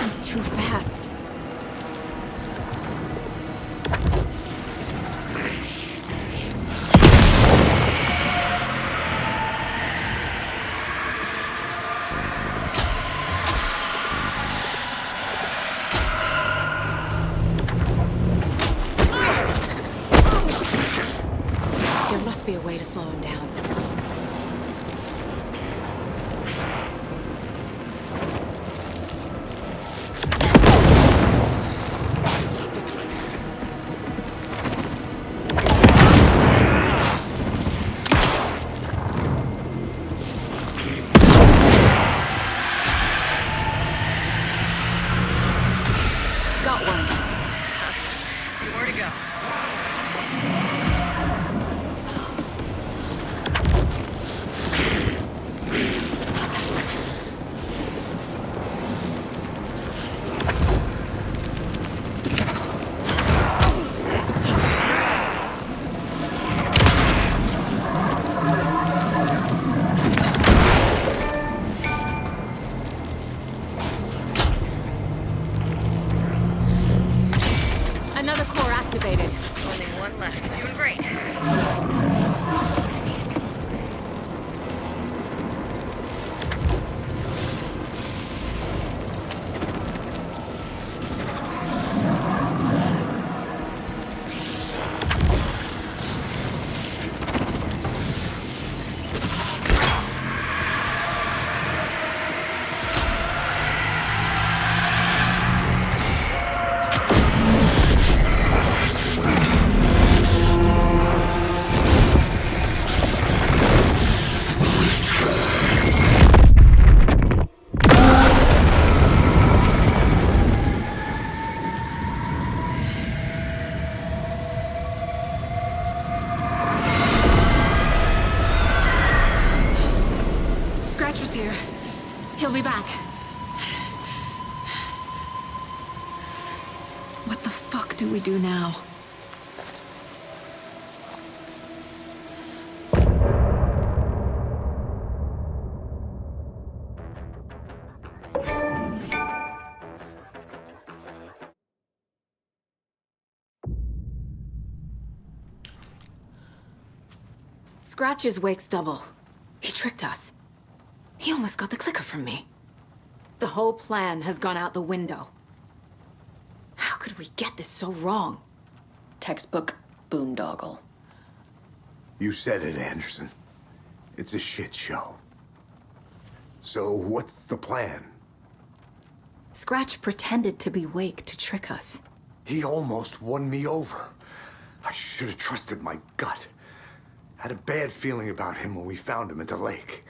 He's too fast. There must be a way to slow him down. Got one. 2 more to go. Another core activated. Only 1 left. Doing great. Scratch was here. He'll be back. What the fuck do we do now? Scratch's wake's double. He tricked us. He almost got the clicker from me. The whole plan has gone out the window. How could we get this so wrong? Textbook boondoggle. You said it, Anderson. It's a shit show. So what's the plan? Scratch pretended to be Wake to trick us. He almost won me over. I should have trusted my gut. Had a bad feeling about him when we found him at the lake.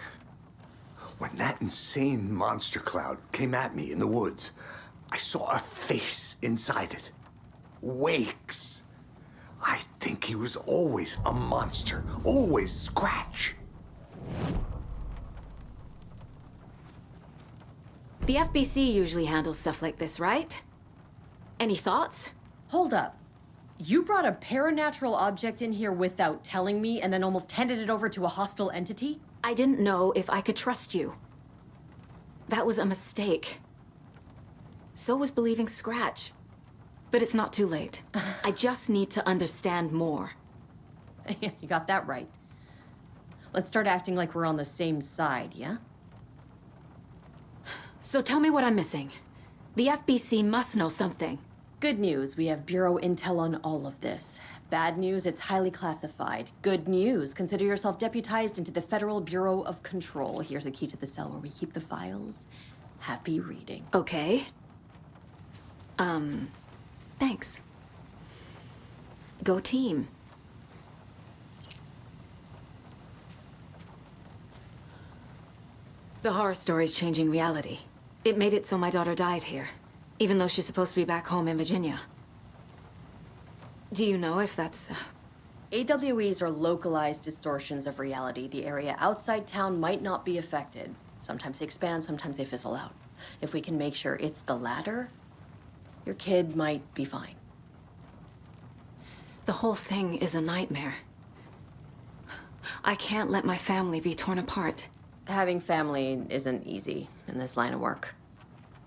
When that insane monster cloud came at me in the woods, I saw a face inside it. Wake's. I think he was always a monster. Always Scratch. The FBC usually handles stuff like this, right? Any thoughts? Hold up. You brought a paranatural object in here without telling me and then almost handed it over to a hostile entity? I didn't know if I could trust you. That was a mistake. So was believing Scratch. But it's not too late. I just need to understand more. You got that right. Let's start acting like we're on the same side, yeah? So tell me what I'm missing. The FBC must know something. Good news, we have Bureau intel on all of this. Bad news, it's highly classified. Good news, consider yourself deputized into the Federal Bureau of Control. Here's a key to the cell where we keep the files. Happy reading. Okay. Thanks. Go team. The horror story's changing reality. It made it so my daughter died here, even though she's supposed to be back home in Virginia. Do you know if that's... AWEs are localized distortions of reality. The area outside town might not be affected. Sometimes they expand, sometimes they fizzle out. If we can make sure it's the latter, your kid might be fine. The whole thing is a nightmare. I can't let my family be torn apart. Having family isn't easy in this line of work.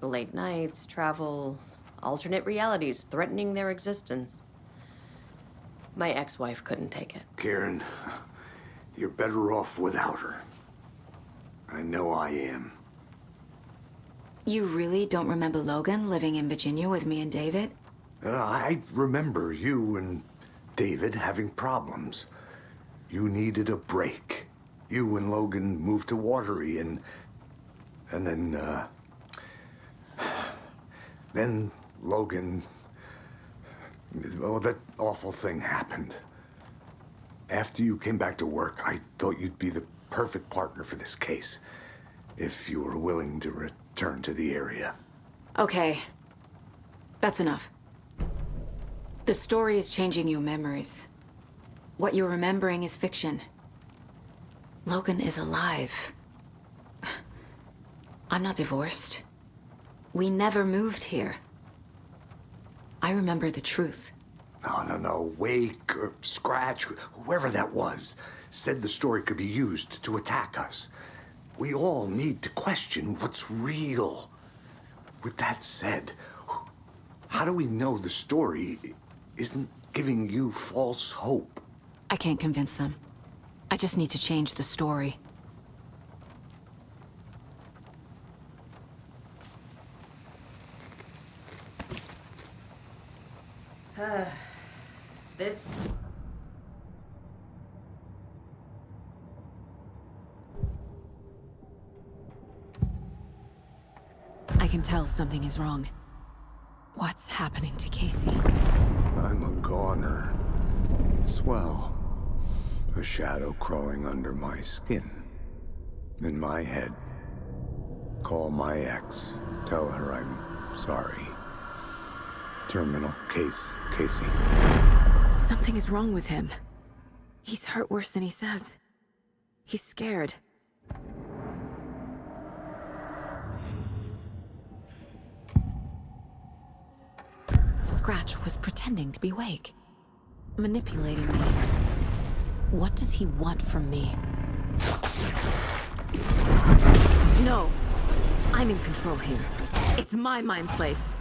The late nights, travel, alternate realities threatening their existence. My ex-wife couldn't take it. Karen, you're better off without her. I know I am. You really don't remember Logan living in Virginia with me and David? I remember you and David having problems. You needed a break. You and Logan moved to Watery and then Logan, well, that awful thing happened. After you came back to work, I thought you'd be the perfect partner for this case, if you were willing to return to the area. Okay. That's enough. The story is changing your memories. What you're remembering is fiction. Logan is alive. I'm not divorced. We never moved here. I remember the truth. No. Wake or Scratch, whoever that was, said the story could be used to attack us. We all need to question what's real. With that said, how do we know the story isn't giving you false hope? I can't convince them. I just need to change the story. This... I can tell something is wrong. What's happening to Casey? I'm a goner. Swell. A shadow crawling under my skin. In my head. Call my ex. Tell her I'm sorry. Terminal case, Casey. Something is wrong with him. He's hurt worse than he says. He's scared. Scratch was pretending to be Wake. Manipulating me. What does he want from me? No! I'm in control here. It's my mind place.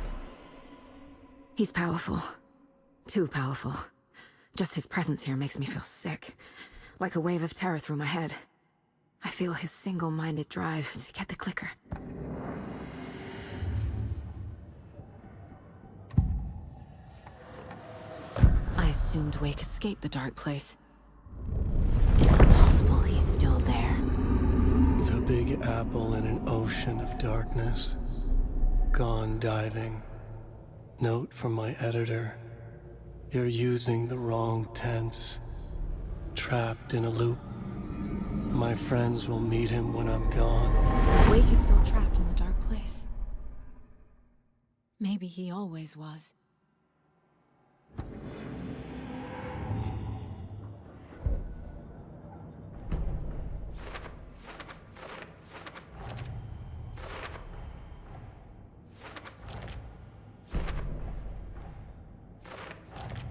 He's powerful. Too powerful. Just his presence here makes me feel sick. Like a wave of terror through my head. I feel his single-minded drive to get the clicker. I assumed Wake escaped the dark place. Is it possible he's still there? The Big Apple in an ocean of darkness. Gone diving. Note from my editor. You're using the wrong tense. Trapped in a loop. My friends will meet him when I'm gone. Wake is still trapped in the dark place. Maybe he always was.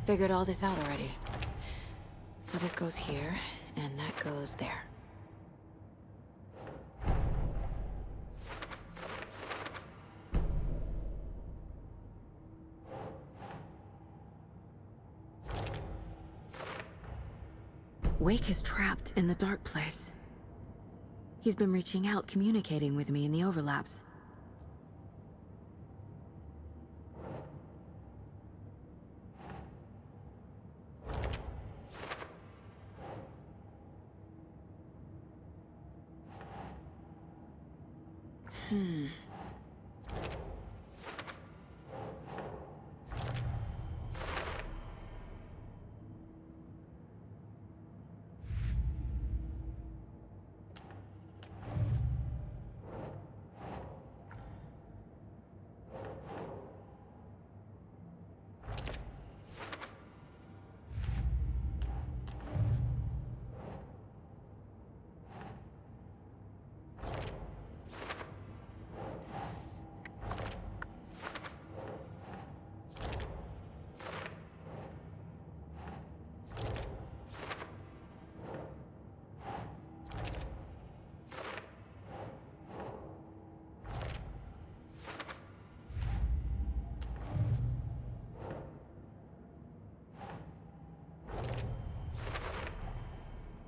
Figured all this out already. So this goes here, and that goes there. Wake is trapped in the dark place. He's been reaching out, communicating with me in the overlaps.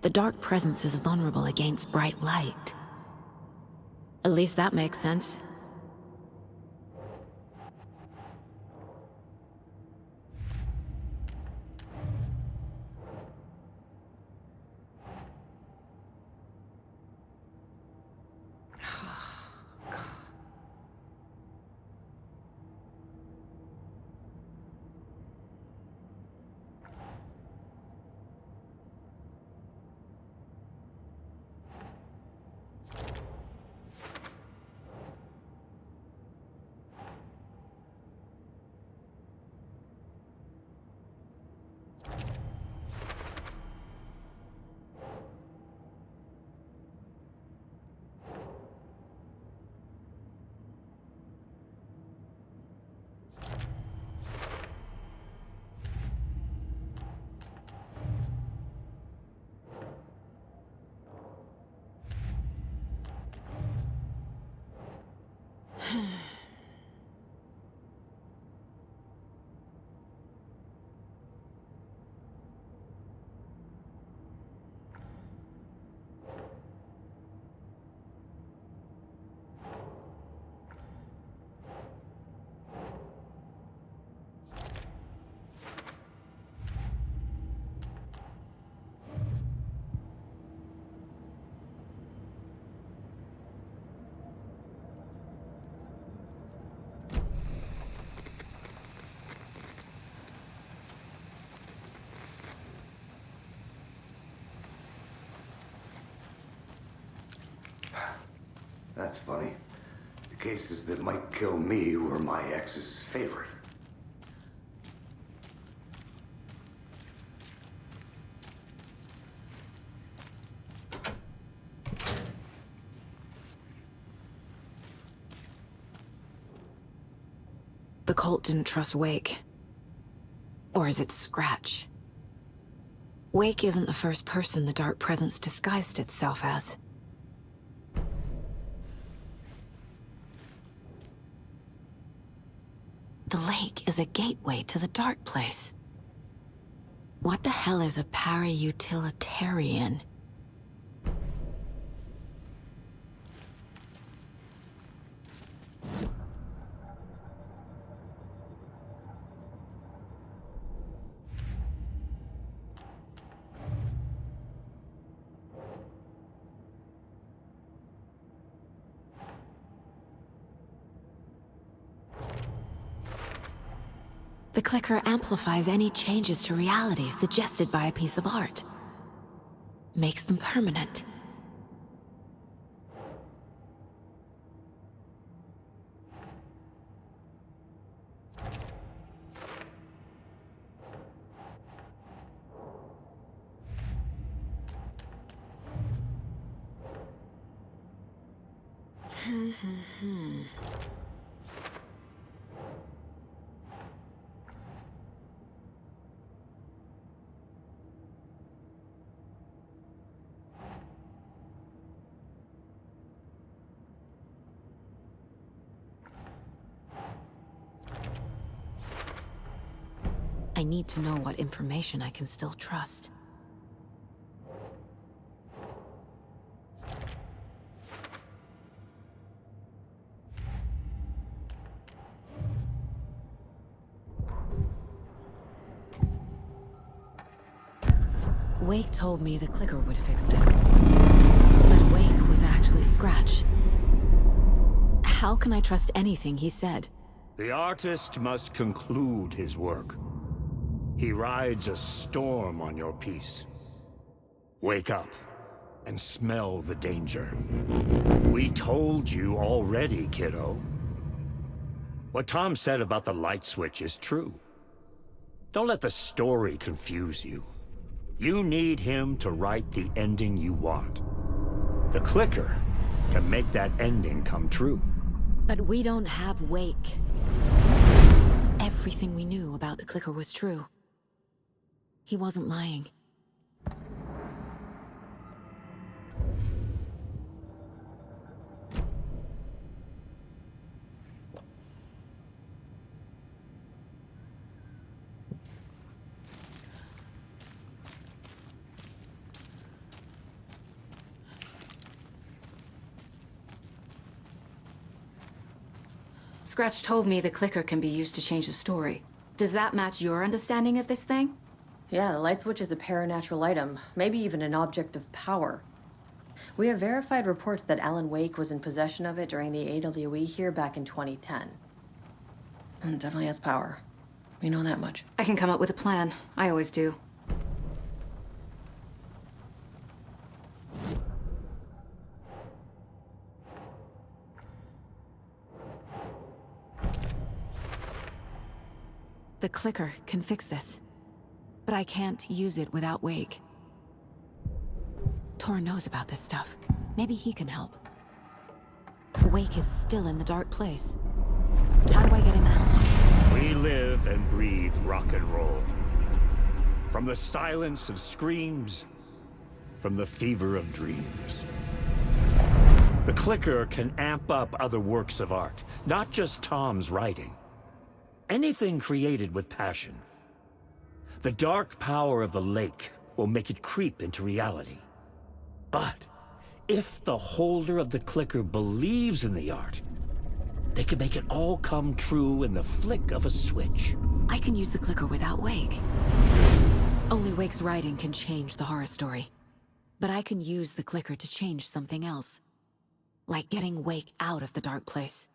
The dark presence is vulnerable against bright light. At least that makes sense. That's funny. The cases that might kill me were my ex's favorite. The cult didn't trust Wake. Or is it Scratch? Wake isn't the first person the Dark Presence disguised itself as. The lake is a gateway to the dark place. What the hell is a para-utilitarian? The clicker amplifies any changes to reality suggested by a piece of art. Makes them permanent. I need to know what information I can still trust. Wake told me the clicker would fix this. But Wake was actually Scratch. How can I trust anything he said? The artist must conclude his work. He rides a storm on your piece. Wake up and smell the danger. We told you already, kiddo. What Tom said about the light switch is true. Don't let the story confuse you. You need him to write the ending you want. The clicker can make that ending come true. But we don't have Wake. Everything we knew about the clicker was true. He wasn't lying. Scratch told me the clicker can be used to change the story. Does that match your understanding of this thing? Yeah, the light switch is a paranatural item, maybe even an object of power. We have verified reports that Alan Wake was in possession of it during the AWE here back in 2010. It definitely has power. We know that much. I can come up with a plan. I always do. The clicker can fix this. But I can't use it without Wake. Tor knows about this stuff. Maybe he can help. Wake is still in the dark place. How do I get him out? We live and breathe rock and roll. From the silence of screams, from the fever of dreams. The clicker can amp up other works of art, not just Tom's writing. Anything created with passion. The dark power of the lake will make it creep into reality. But if the holder of the clicker believes in the art, they can make it all come true in the flick of a switch. I can use the clicker without Wake. Only Wake's writing can change the horror story. But I can use the clicker to change something else. Like getting Wake out of the dark place.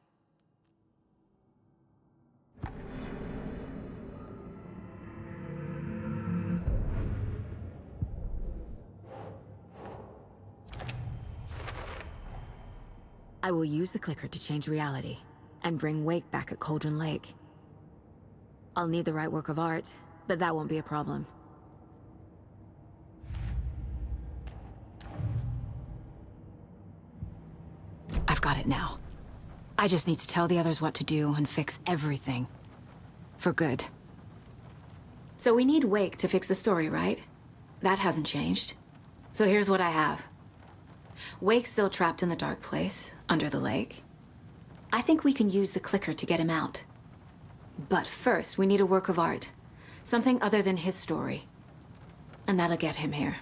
I will use the clicker to change reality, and bring Wake back at Cauldron Lake. I'll need the right work of art, but that won't be a problem. I've got it now. I just need to tell the others what to do and fix everything. For good. So we need Wake to fix the story, right? That hasn't changed. So here's what I have. Wake's still trapped in the dark place, under the lake. I think we can use the clicker to get him out. But first, we need a work of art. Something other than his story. And that'll get him here.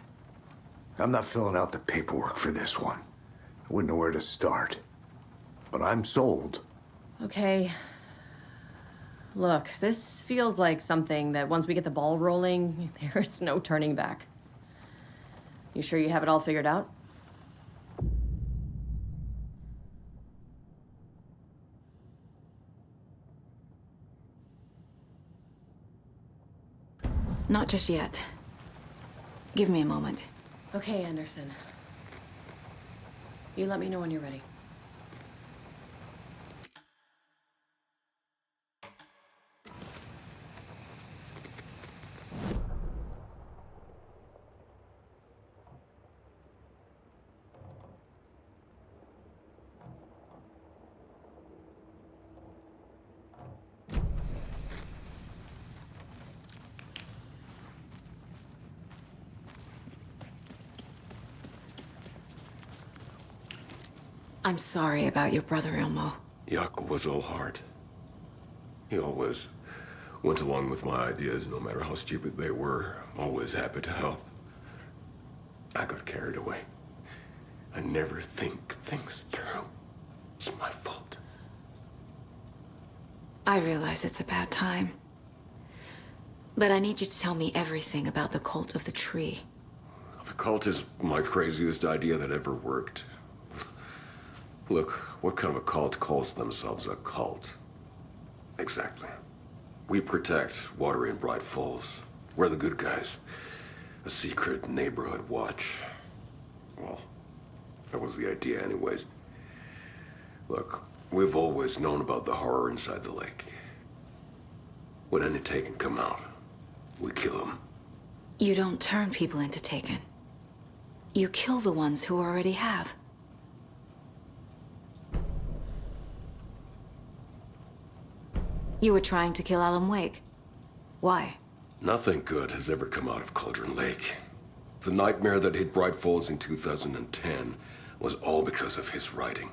I'm not filling out the paperwork for this one. I wouldn't know where to start. But I'm sold. Okay. Look, this feels like something that once we get the ball rolling, there's no turning back. You sure you have it all figured out? Not just yet. Give me a moment. Okay, Anderson. You let me know when you're ready. I'm sorry about your brother, Elmo. Yaakov was all heart. He always went along with my ideas, no matter how stupid they were. Always happy to help. I got carried away. I never think things through. It's my fault. I realize it's a bad time. But I need you to tell me everything about the cult of the tree. The cult is my craziest idea that ever worked. Look, what kind of a cult calls themselves a cult? Exactly. We protect water in Bright Falls. We're the good guys. A secret neighborhood watch. Well, that was the idea anyways. Look, we've always known about the horror inside the lake. When any Taken come out, we kill them. You don't turn people into Taken. You kill the ones who already have. You were trying to kill Alan Wake. Why? Nothing good has ever come out of Cauldron Lake. The nightmare that hit Bright Falls in 2010 was all because of his writing.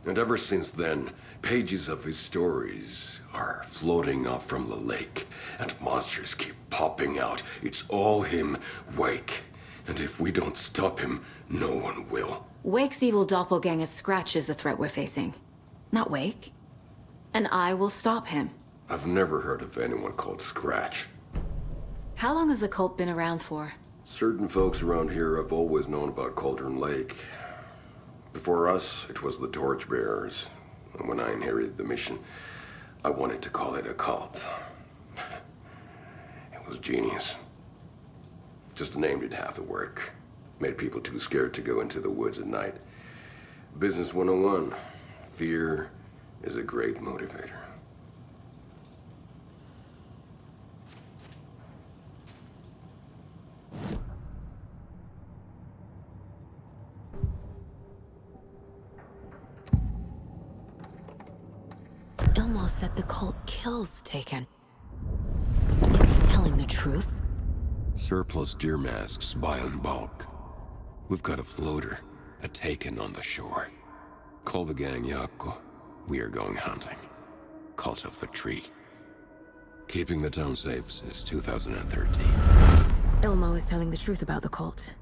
And ever since then, pages of his stories are floating up from the lake, and monsters keep popping out. It's all him, Wake. And if we don't stop him, no one will. Wake's evil doppelganger Scratch is the threat we're facing, not Wake. And I will stop him. I've never heard of anyone called Scratch. How long has the cult been around for? Certain folks around here have always known about Cauldron Lake. Before us, it was the Torchbearers. And when I inherited the mission, I wanted to call it a cult. It was genius. Just a name did half the work. Made people too scared to go into the woods at night. Business 101. Fear is a great motivator. Ilmo said the cult kills Taken. Is he telling the truth? Surplus deer masks buy in bulk. We've got a floater, a Taken on the shore. Call the gang Yako. We are going hunting. Cult of the Tree. Keeping the town safe since 2013. Ilmo is telling the truth about the cult.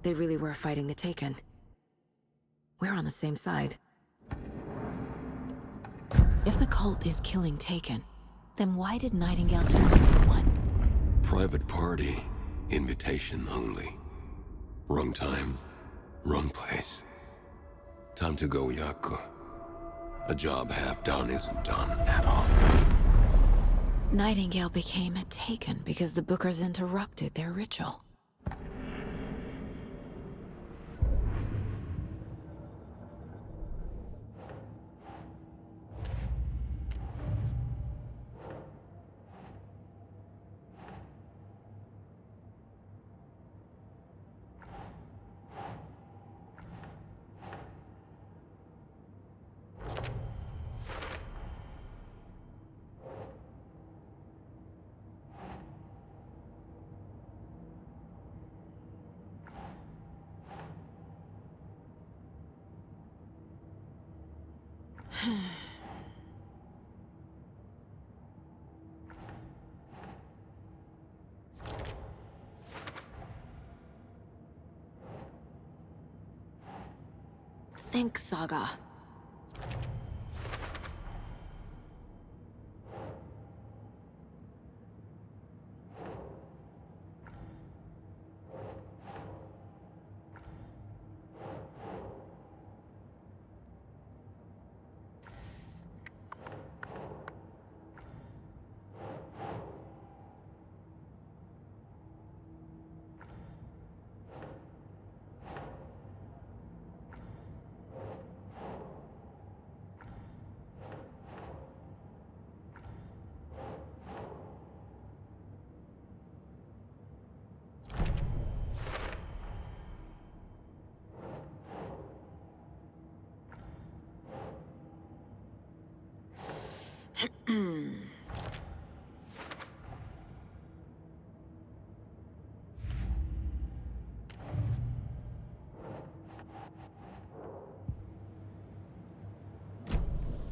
They really were fighting the Taken. We're on the same side. If the cult is killing Taken, then why did Nightingale turn into one? Private party. Invitation only. Wrong time, wrong place. Time to go, Yako. A job half done isn't done at all. Nightingale became a Taken because the Bookers interrupted their ritual. Think, Saga.